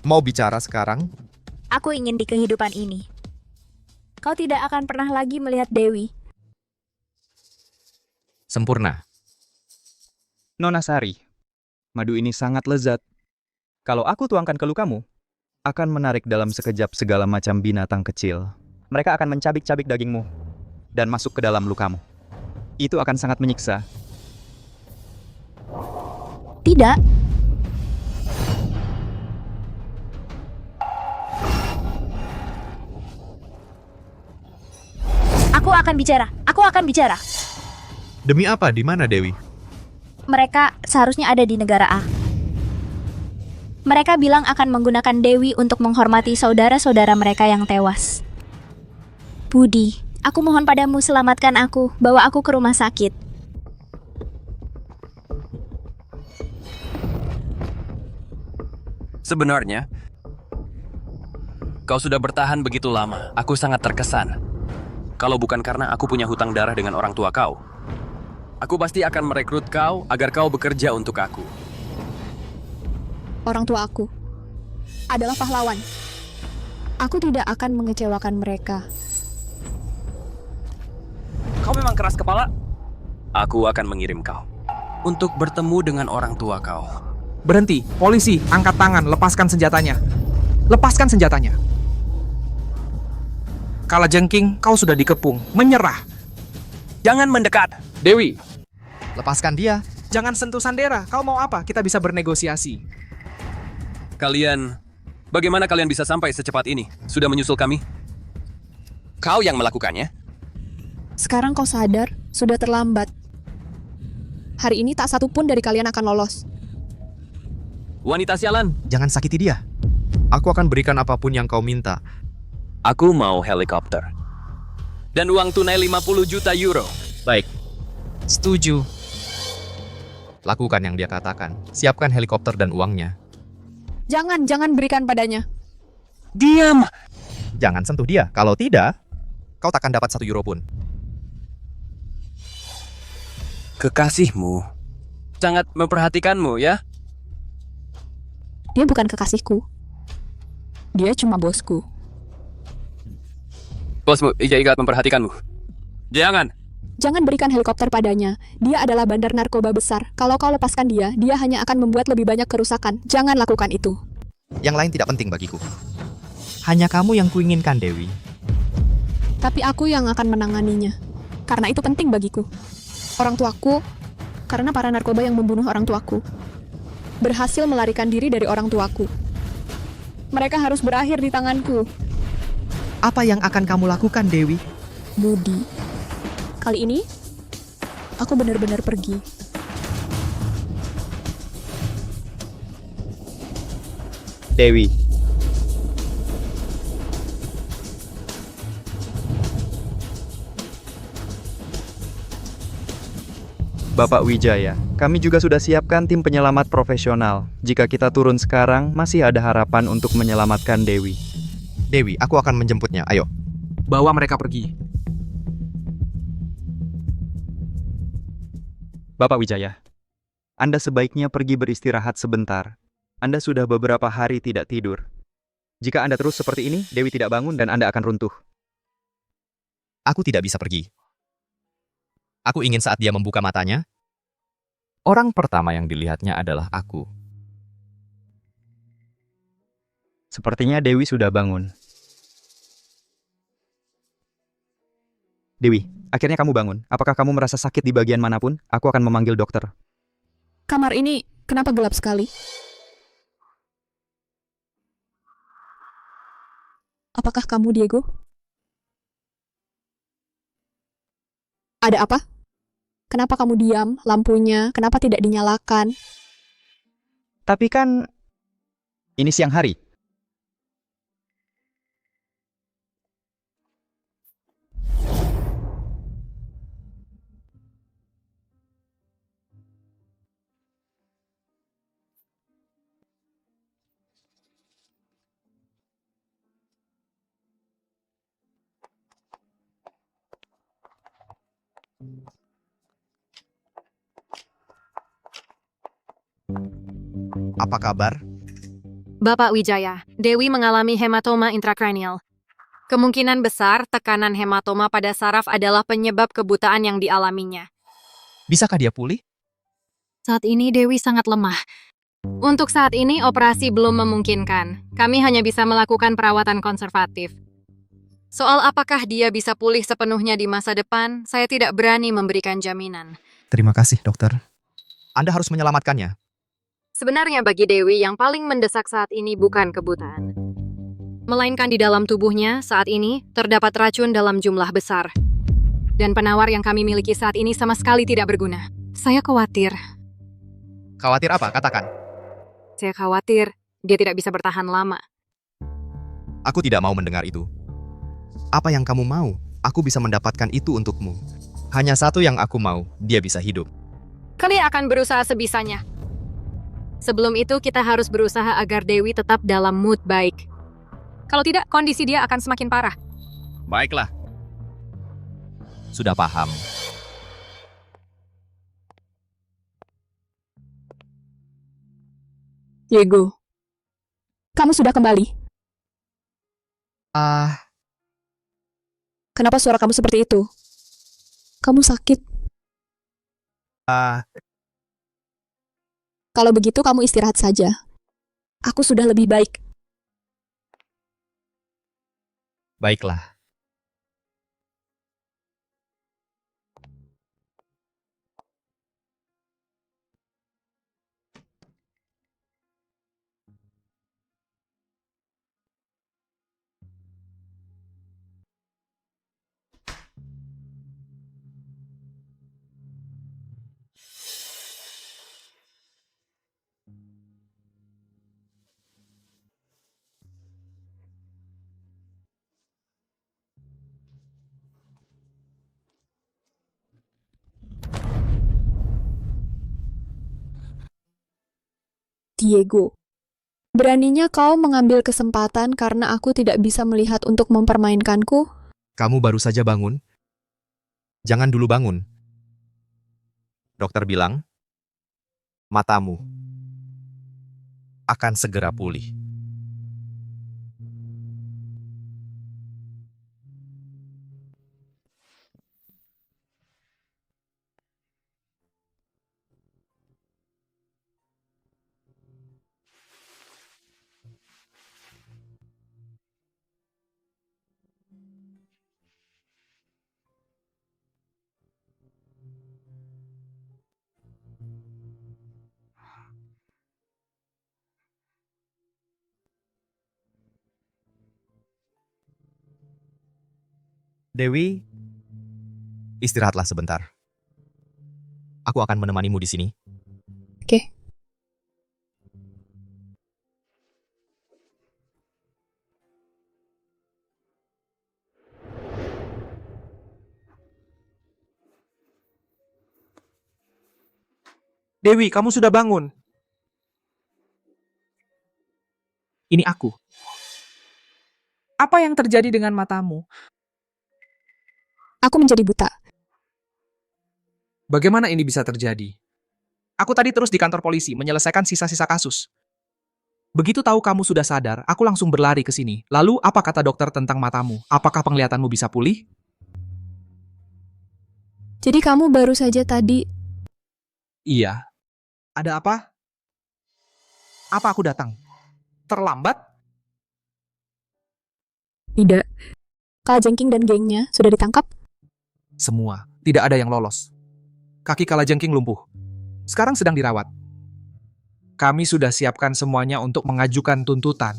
Mau bicara sekarang? Aku ingin di kehidupan ini. Kau tidak akan pernah lagi melihat Dewi. Sempurna. Nona Sari, madu ini sangat lezat. Kalau aku tuangkan ke lukamu, akan menarik dalam sekejap segala macam binatang kecil. Mereka akan mencabik-cabik dagingmu dan masuk ke dalam lukamu. Itu akan sangat menyiksa. Tidak. Aku akan bicara. Aku akan bicara. Demi apa? Di mana Dewi? Mereka seharusnya ada di negara A. Mereka bilang akan menggunakan Dewi untuk menghormati saudara-saudara mereka yang tewas. Budi, aku mohon padamu selamatkan aku, bawa aku ke rumah sakit. Sebenarnya, kau sudah bertahan begitu lama. Aku sangat terkesan. Kalau bukan karena aku punya hutang darah dengan orang tua kau, aku pasti akan merekrut kau agar kau bekerja untuk aku. Orang tua aku adalah pahlawan. Aku tidak akan mengecewakan mereka. Kau memang keras kepala. Aku akan mengirim kau untuk bertemu dengan orang tua kau. Berhenti, polisi, angkat tangan, lepaskan senjatanya. Lepaskan senjatanya. Kalajengking, kau sudah dikepung. Menyerah. Jangan mendekat. Dewi, Lepaskan dia. jangan sentuh Sandera. Kau mau apa? Kita bisa bernegosiasi. Bagaimana kalian bisa sampai secepat ini? Sudah menyusul kami? Kau yang melakukannya? Sekarang kau sadar, sudah terlambat. Hari ini tak satu pun dari kalian akan lolos. Wanita sialan, Jangan sakiti dia. Aku akan berikan apapun yang kau minta. aku mau helikopter. Dan uang tunai 50 juta euro. Baik. Setuju. Lakukan yang dia katakan. Siapkan helikopter dan uangnya. Jangan berikan padanya. Diam! Jangan sentuh dia. Kalau tidak, kau takkan dapat 1 euro pun. Kekasihmu sangat memperhatikanmu, ya? Dia bukan kekasihku. Dia cuma bosku. Bosmu, ikat memperhatikanmu. Jangan! Jangan berikan helikopter padanya. Dia adalah bandar narkoba besar. Kalau kau lepaskan dia, dia hanya akan membuat lebih banyak kerusakan. Jangan lakukan itu. Yang lain tidak penting bagiku. Hanya kamu yang kuinginkan, Dewi. Tapi aku yang akan menanganinya. Karena itu penting bagiku. Orang tuaku, karena para narkoba yang membunuh orang tuaku, berhasil melarikan diri dari orang tuaku. Mereka harus berakhir di tanganku. Apa yang akan kamu lakukan, Dewi? Budi. Kali ini, aku benar-benar pergi. Dewi, Bapak Wijaya, kami juga sudah siapkan tim penyelamat profesional. Jika kita turun sekarang, masih ada harapan untuk menyelamatkan Dewi. Dewi, aku akan menjemputnya. Ayo. Bawa mereka pergi. Bapak Wijaya, Anda sebaiknya pergi beristirahat sebentar. Anda sudah beberapa hari tidak tidur. Jika Anda terus seperti ini, Dewi tidak bangun dan Anda akan runtuh. Aku tidak bisa pergi. Aku ingin saat dia membuka matanya, orang pertama yang dilihatnya adalah aku. Sepertinya Dewi sudah bangun. Dewi, akhirnya kamu bangun. Apakah kamu merasa sakit di bagian manapun? Aku akan memanggil dokter. Kamar ini kenapa gelap sekali? Apakah kamu Diego? Ada apa? Kenapa kamu diam? Lampunya, kenapa tidak dinyalakan? Tapi kan ini siang hari. Apa kabar? Bapak Wijaya, Dewi mengalami hematoma intrakranial. Kemungkinan besar tekanan hematoma pada saraf adalah penyebab kebutaan yang dialaminya. Bisakah dia pulih? Saat ini Dewi sangat lemah. Untuk saat ini operasi belum memungkinkan. Kami hanya bisa melakukan perawatan konservatif. Soal apakah dia bisa pulih sepenuhnya di masa depan, saya tidak berani memberikan jaminan. Terima kasih, dokter. Anda harus menyelamatkannya. Sebenarnya bagi Dewi yang paling mendesak saat ini bukan kebutaan. Melainkan di dalam tubuhnya saat ini terdapat racun dalam jumlah besar. Dan penawar yang kami miliki saat ini sama sekali tidak berguna. Saya khawatir. Khawatir apa? Katakan. Saya khawatir dia tidak bisa bertahan lama. Aku tidak mau mendengar itu. Apa yang kamu mau? Aku bisa mendapatkan itu untukmu. Hanya satu yang aku mau, dia bisa hidup. Kalian akan berusaha sebisanya. Sebelum itu kita harus berusaha agar Dewi tetap dalam mood baik. Kalau tidak, kondisi dia akan semakin parah. Baiklah. Sudah paham. Diego, kamu sudah kembali. Kenapa suara kamu seperti itu? Kamu sakit. Kalau begitu kamu istirahat saja. Aku sudah lebih baik. Baiklah. Diego, beraninya kau mengambil kesempatan karena aku tidak bisa melihat untuk mempermainkanku? Kamu baru saja bangun? Jangan dulu bangun. Dokter bilang, matamu akan segera pulih. Dewi, istirahatlah sebentar. Aku akan menemanimu di sini. Oke. Dewi, kamu sudah bangun. Ini aku. Apa yang terjadi dengan matamu? Aku menjadi buta. Bagaimana ini bisa terjadi? Aku tadi terus di kantor polisi menyelesaikan sisa-sisa kasus. Begitu tahu kamu sudah sadar, aku langsung berlari ke sini. Lalu, apa kata dokter tentang matamu? Apakah penglihatanmu bisa pulih? Jadi kamu baru saja tadi... Iya. Ada apa? Apa aku datang? Terlambat? Tidak. Kalajengking dan gengnya sudah ditangkap? Semua. Tidak ada yang lolos. Kaki Kalajengking lumpuh. Sekarang sedang dirawat. Kami sudah siapkan semuanya untuk mengajukan tuntutan.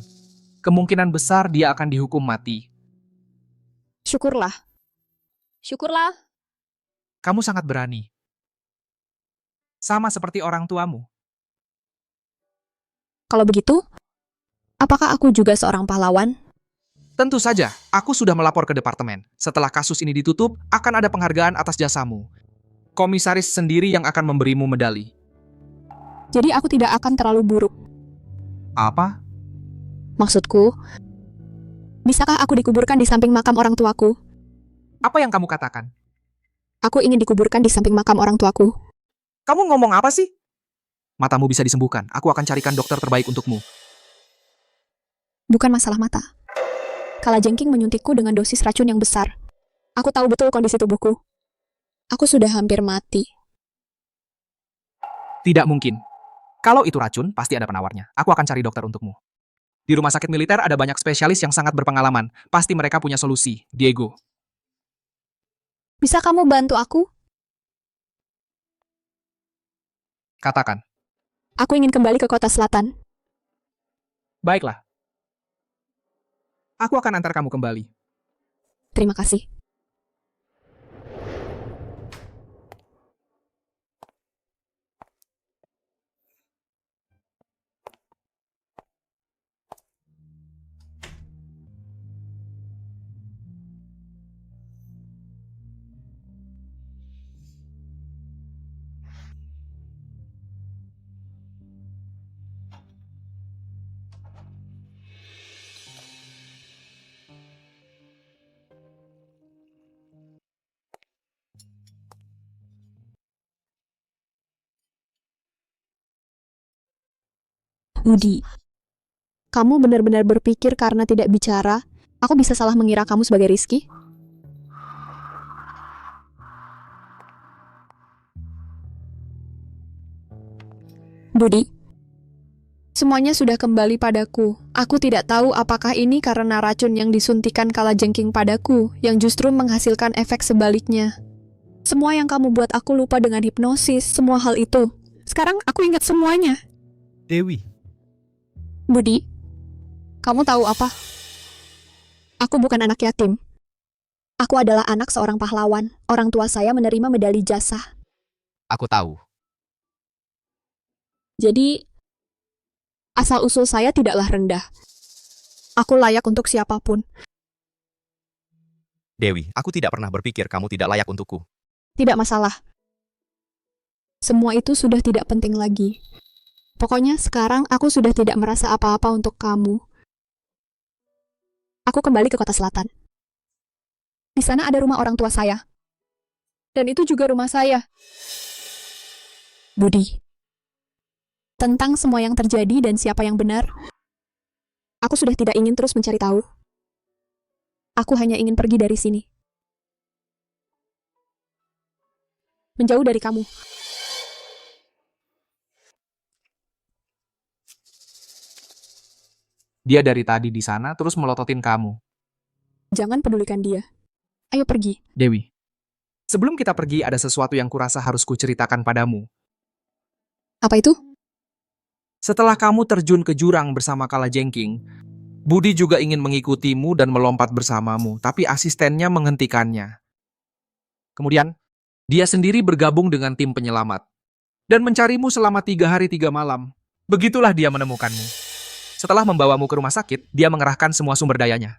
Kemungkinan besar dia akan dihukum mati. Syukurlah. Syukurlah. Kamu sangat berani. Sama seperti orang tuamu. Kalau begitu, apakah aku juga seorang pahlawan? Tentu saja, aku sudah melapor ke departemen. Setelah kasus ini ditutup, akan ada penghargaan atas jasamu. Komisaris sendiri yang akan memberimu medali. Jadi aku tidak akan terlalu buruk. Apa? Maksudku, bisakah aku dikuburkan di samping makam orang tuaku? Apa yang kamu katakan? Aku ingin dikuburkan di samping makam orang tuaku. Kamu ngomong apa sih? Matamu bisa disembuhkan. Aku akan carikan dokter terbaik untukmu. Bukan masalah mata. Kalajengking menyuntikku dengan dosis racun yang besar. Aku tahu betul kondisi tubuhku. Aku sudah hampir mati. Tidak mungkin. Kalau itu racun, pasti ada penawarnya. Aku akan cari dokter untukmu. Di rumah sakit militer ada banyak spesialis yang sangat berpengalaman. Pasti mereka punya solusi, Diego. Bisa kamu bantu aku? Katakan. Aku ingin kembali ke kota selatan. Baiklah. Aku akan antar kamu kembali. Terima kasih. Budi, kamu benar-benar berpikir karena tidak bicara, aku bisa salah mengira kamu sebagai Rizky? Budi, semuanya sudah kembali padaku. Aku tidak tahu apakah ini karena racun yang disuntikan Kalajengking padaku, yang justru menghasilkan efek sebaliknya. Semua yang kamu buat aku lupa dengan hipnosis, semua hal itu. Sekarang aku ingat semuanya. Dewi. Budi, kamu tahu apa? Aku bukan anak yatim. Aku adalah anak seorang pahlawan. Orang tua saya menerima medali jasa. Aku tahu. Jadi, asal-usul saya tidaklah rendah. Aku layak untuk siapapun. Dewi, aku tidak pernah berpikir kamu tidak layak untukku. Tidak masalah. Semua itu sudah tidak penting lagi. Pokoknya sekarang aku sudah tidak merasa apa-apa untuk kamu. Aku kembali ke kota selatan. Di sana ada rumah orang tua saya. Dan itu juga rumah saya. Budi. Tentang semua yang terjadi dan siapa yang benar, aku sudah tidak ingin terus mencari tahu. Aku hanya ingin pergi dari sini. Menjauh dari kamu. Dia dari tadi di sana terus melototin kamu. Jangan pedulikan dia. Ayo pergi. Dewi. Sebelum kita pergi, ada sesuatu yang kurasa harus kuceritakan padamu. Apa itu? Setelah kamu terjun ke jurang bersama Kalajengking, Budi juga ingin mengikutimu dan melompat bersamamu, tapi asistennya menghentikannya. Kemudian, dia sendiri bergabung dengan tim penyelamat dan mencarimu selama 3 hari 3 malam. Begitulah dia menemukanmu. Setelah membawamu ke rumah sakit, dia mengerahkan semua sumber dayanya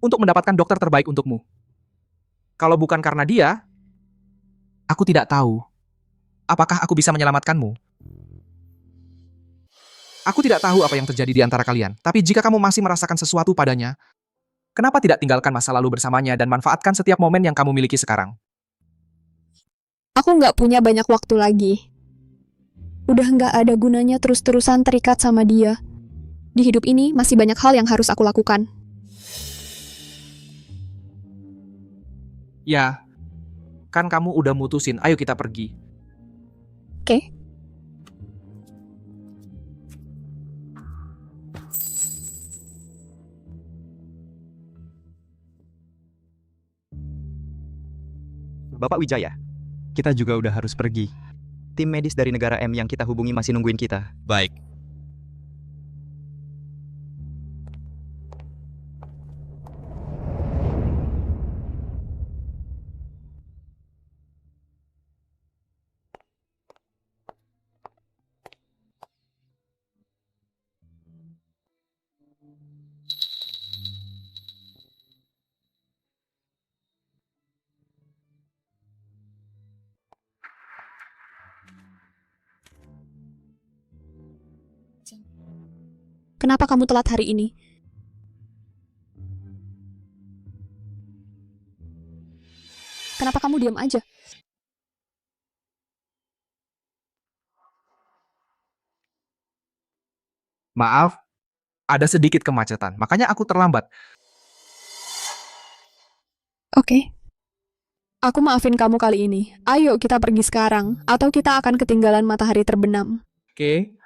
untuk mendapatkan dokter terbaik untukmu. Kalau bukan karena dia, aku tidak tahu apakah aku bisa menyelamatkanmu. Aku tidak tahu apa yang terjadi di antara kalian, tapi jika kamu masih merasakan sesuatu padanya, kenapa tidak tinggalkan masa lalu bersamanya dan manfaatkan setiap momen yang kamu miliki sekarang? Aku nggak punya banyak waktu lagi. Udah nggak ada gunanya terus-terusan terikat sama dia. Di hidup ini masih banyak hal yang harus aku lakukan. Ya, kan kamu udah mutusin, ayo kita pergi. Oke? Bapak Wijaya, kita juga udah harus pergi. Tim medis dari negara M yang kita hubungi masih nungguin kita. Baik. Kenapa kamu telat hari ini? Kenapa kamu diam aja? Maaf, ada sedikit kemacetan, makanya aku terlambat. Oke. Aku maafin kamu kali ini. Ayo kita pergi sekarang, atau kita akan ketinggalan matahari terbenam. Oke?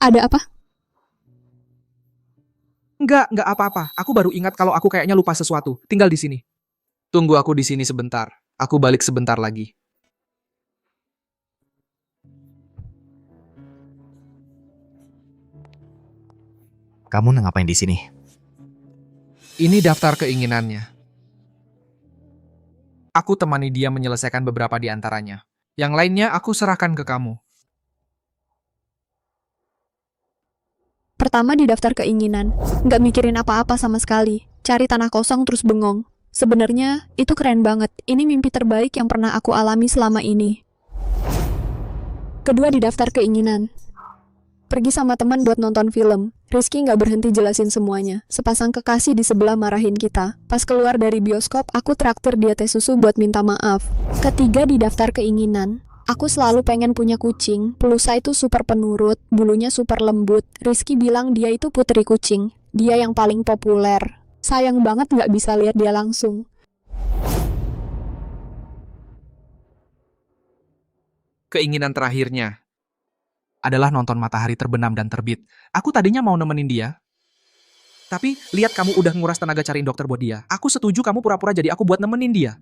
Ada apa? Enggak apa-apa. Aku baru ingat kalau aku kayaknya lupa sesuatu. Tinggal di sini. Tunggu aku di sini sebentar. Aku balik sebentar lagi. Kamu ngapain di sini? Ini daftar keinginannya. Aku temani dia menyelesaikan beberapa di antaranya. Yang lainnya aku serahkan ke kamu. Pertama di daftar keinginan. Nggak mikirin apa-apa sama sekali. Cari tanah kosong terus bengong. Sebenarnya, itu keren banget. Ini mimpi terbaik yang pernah aku alami selama ini. Kedua di daftar keinginan. Pergi sama teman buat nonton film. Rizky nggak berhenti jelasin semuanya. Sepasang kekasih di sebelah marahin kita. Pas keluar dari bioskop, aku traktir dia teh susu buat minta maaf. Ketiga di daftar keinginan. Aku selalu pengen punya kucing. Pelusa itu super penurut, bulunya super lembut. Rizky bilang dia itu putri kucing. Dia yang paling populer. Sayang banget nggak bisa lihat dia langsung. Keinginan terakhirnya adalah nonton matahari terbenam dan terbit. Aku tadinya mau nemenin dia. Tapi lihat kamu udah nguras tenaga cariin dokter buat dia. Aku setuju kamu pura-pura jadi aku buat nemenin dia.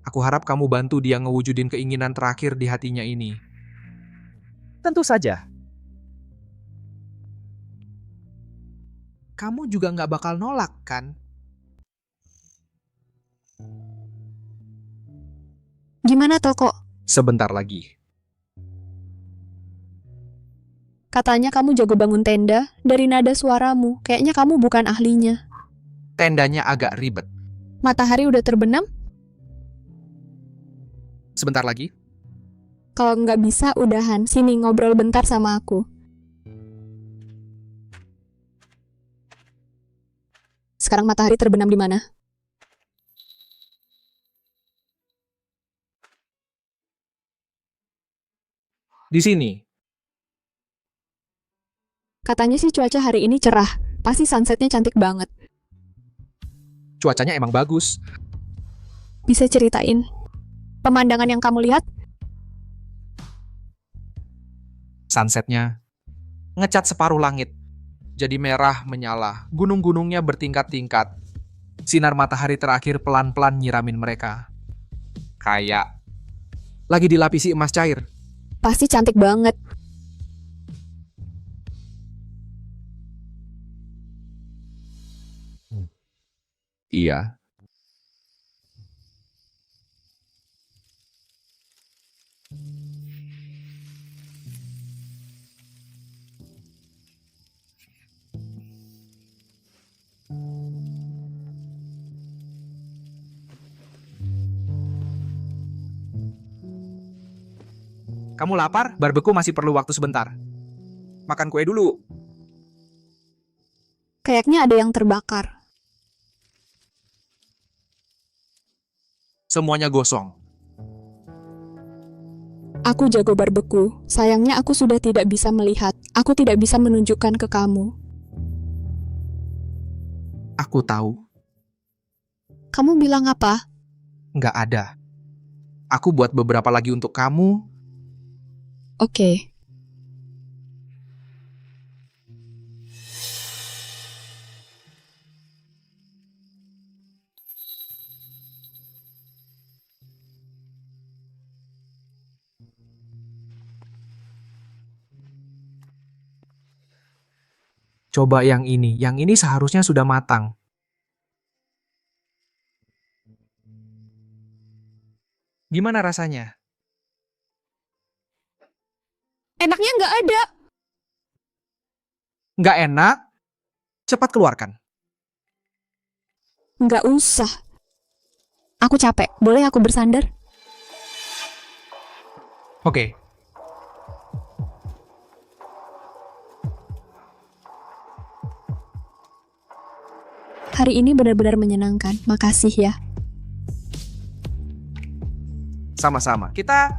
Aku harap kamu bantu dia ngewujudin keinginan terakhir di hatinya ini. Tentu saja. Kamu juga nggak bakal nolak, kan? Gimana toko? Sebentar lagi. Katanya kamu jago bangun tenda. Dari nada suaramu, kayaknya kamu bukan ahlinya. Tendanya agak ribet. Matahari udah terbenam? Sebentar lagi. Kalau nggak bisa, udahan. Sini ngobrol bentar sama aku. Sekarang matahari terbenam di mana? Di sini. Katanya sih cuaca hari ini cerah. Pasti sunsetnya cantik banget. Cuacanya emang bagus. Bisa ceritain pemandangan yang kamu lihat? Sunsetnya ngecat separuh langit. Jadi merah menyala. Gunung-gunungnya bertingkat-tingkat. Sinar matahari terakhir pelan-pelan nyiramin mereka. Kayak lagi dilapisi emas cair. Pasti cantik banget. Iya. Kamu lapar? Barbeku masih perlu waktu sebentar. Makan kue dulu. Kayaknya ada yang terbakar. Semuanya gosong. Aku jago barbeku. Sayangnya aku sudah tidak bisa melihat. Aku tidak bisa menunjukkan ke kamu. Aku tahu. Kamu bilang apa? Nggak ada. Aku buat beberapa lagi untuk kamu. Oke. Coba yang ini. Yang ini seharusnya sudah matang. Gimana rasanya? Enaknya nggak ada. Nggak enak? Cepat keluarkan. Nggak usah. Aku capek. Boleh aku bersandar? Oke. Hari ini benar-benar menyenangkan. Makasih ya. Sama-sama. Kita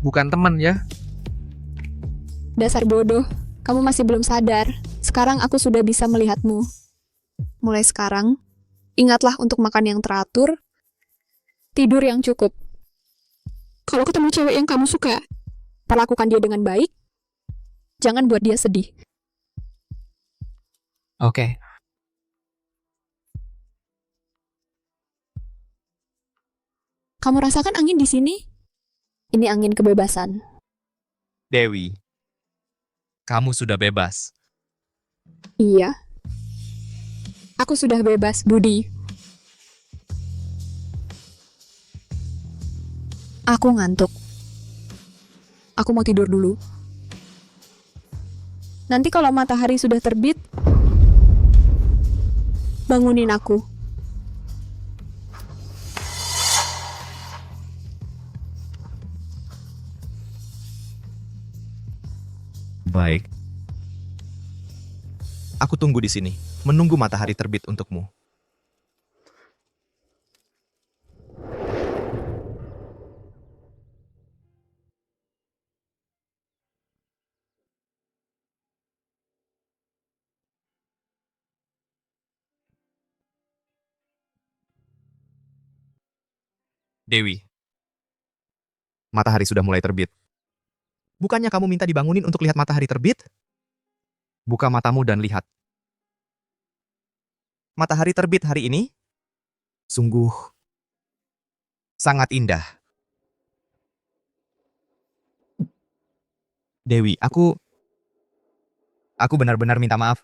bukan teman ya. Dasar bodoh. Kamu masih belum sadar. Sekarang aku sudah bisa melihatmu. Mulai sekarang, ingatlah untuk makan yang teratur, tidur yang cukup. Kalau ketemu cewek yang kamu suka, perlakukan dia dengan baik. Jangan buat dia sedih. Oke. Kamu rasakan angin di sini? Ini angin kebebasan. Dewi, kamu sudah bebas. Iya. Aku sudah bebas, Budi. Aku ngantuk. Aku mau tidur dulu. Nanti kalau matahari sudah terbit, bangunin aku. Baik. Aku tunggu di sini, menunggu matahari terbit untukmu. Dewi, matahari sudah mulai terbit. Bukannya kamu minta dibangunin untuk lihat matahari terbit? Buka matamu dan lihat. Matahari terbit hari ini sungguh sangat indah. Dewi, aku benar-benar minta maaf.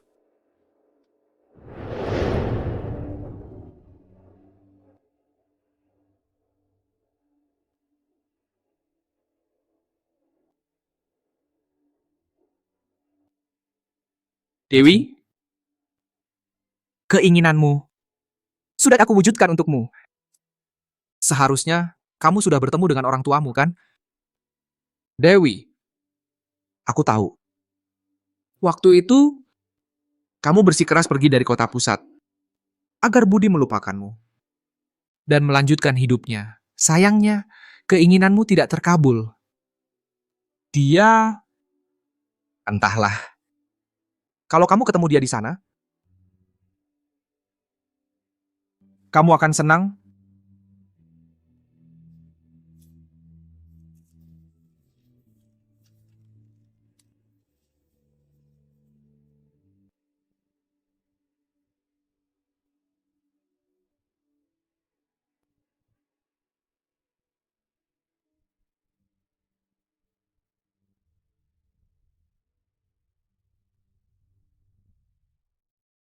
Dewi, keinginanmu sudah aku wujudkan untukmu. Seharusnya kamu sudah bertemu dengan orang tuamu, kan? Dewi, aku tahu. Waktu itu, kamu bersikeras pergi dari kota pusat agar Budi melupakanmu dan melanjutkan hidupnya. Sayangnya, keinginanmu tidak terkabul. Dia, entahlah. Kalau kamu ketemu dia di sana, kamu akan senang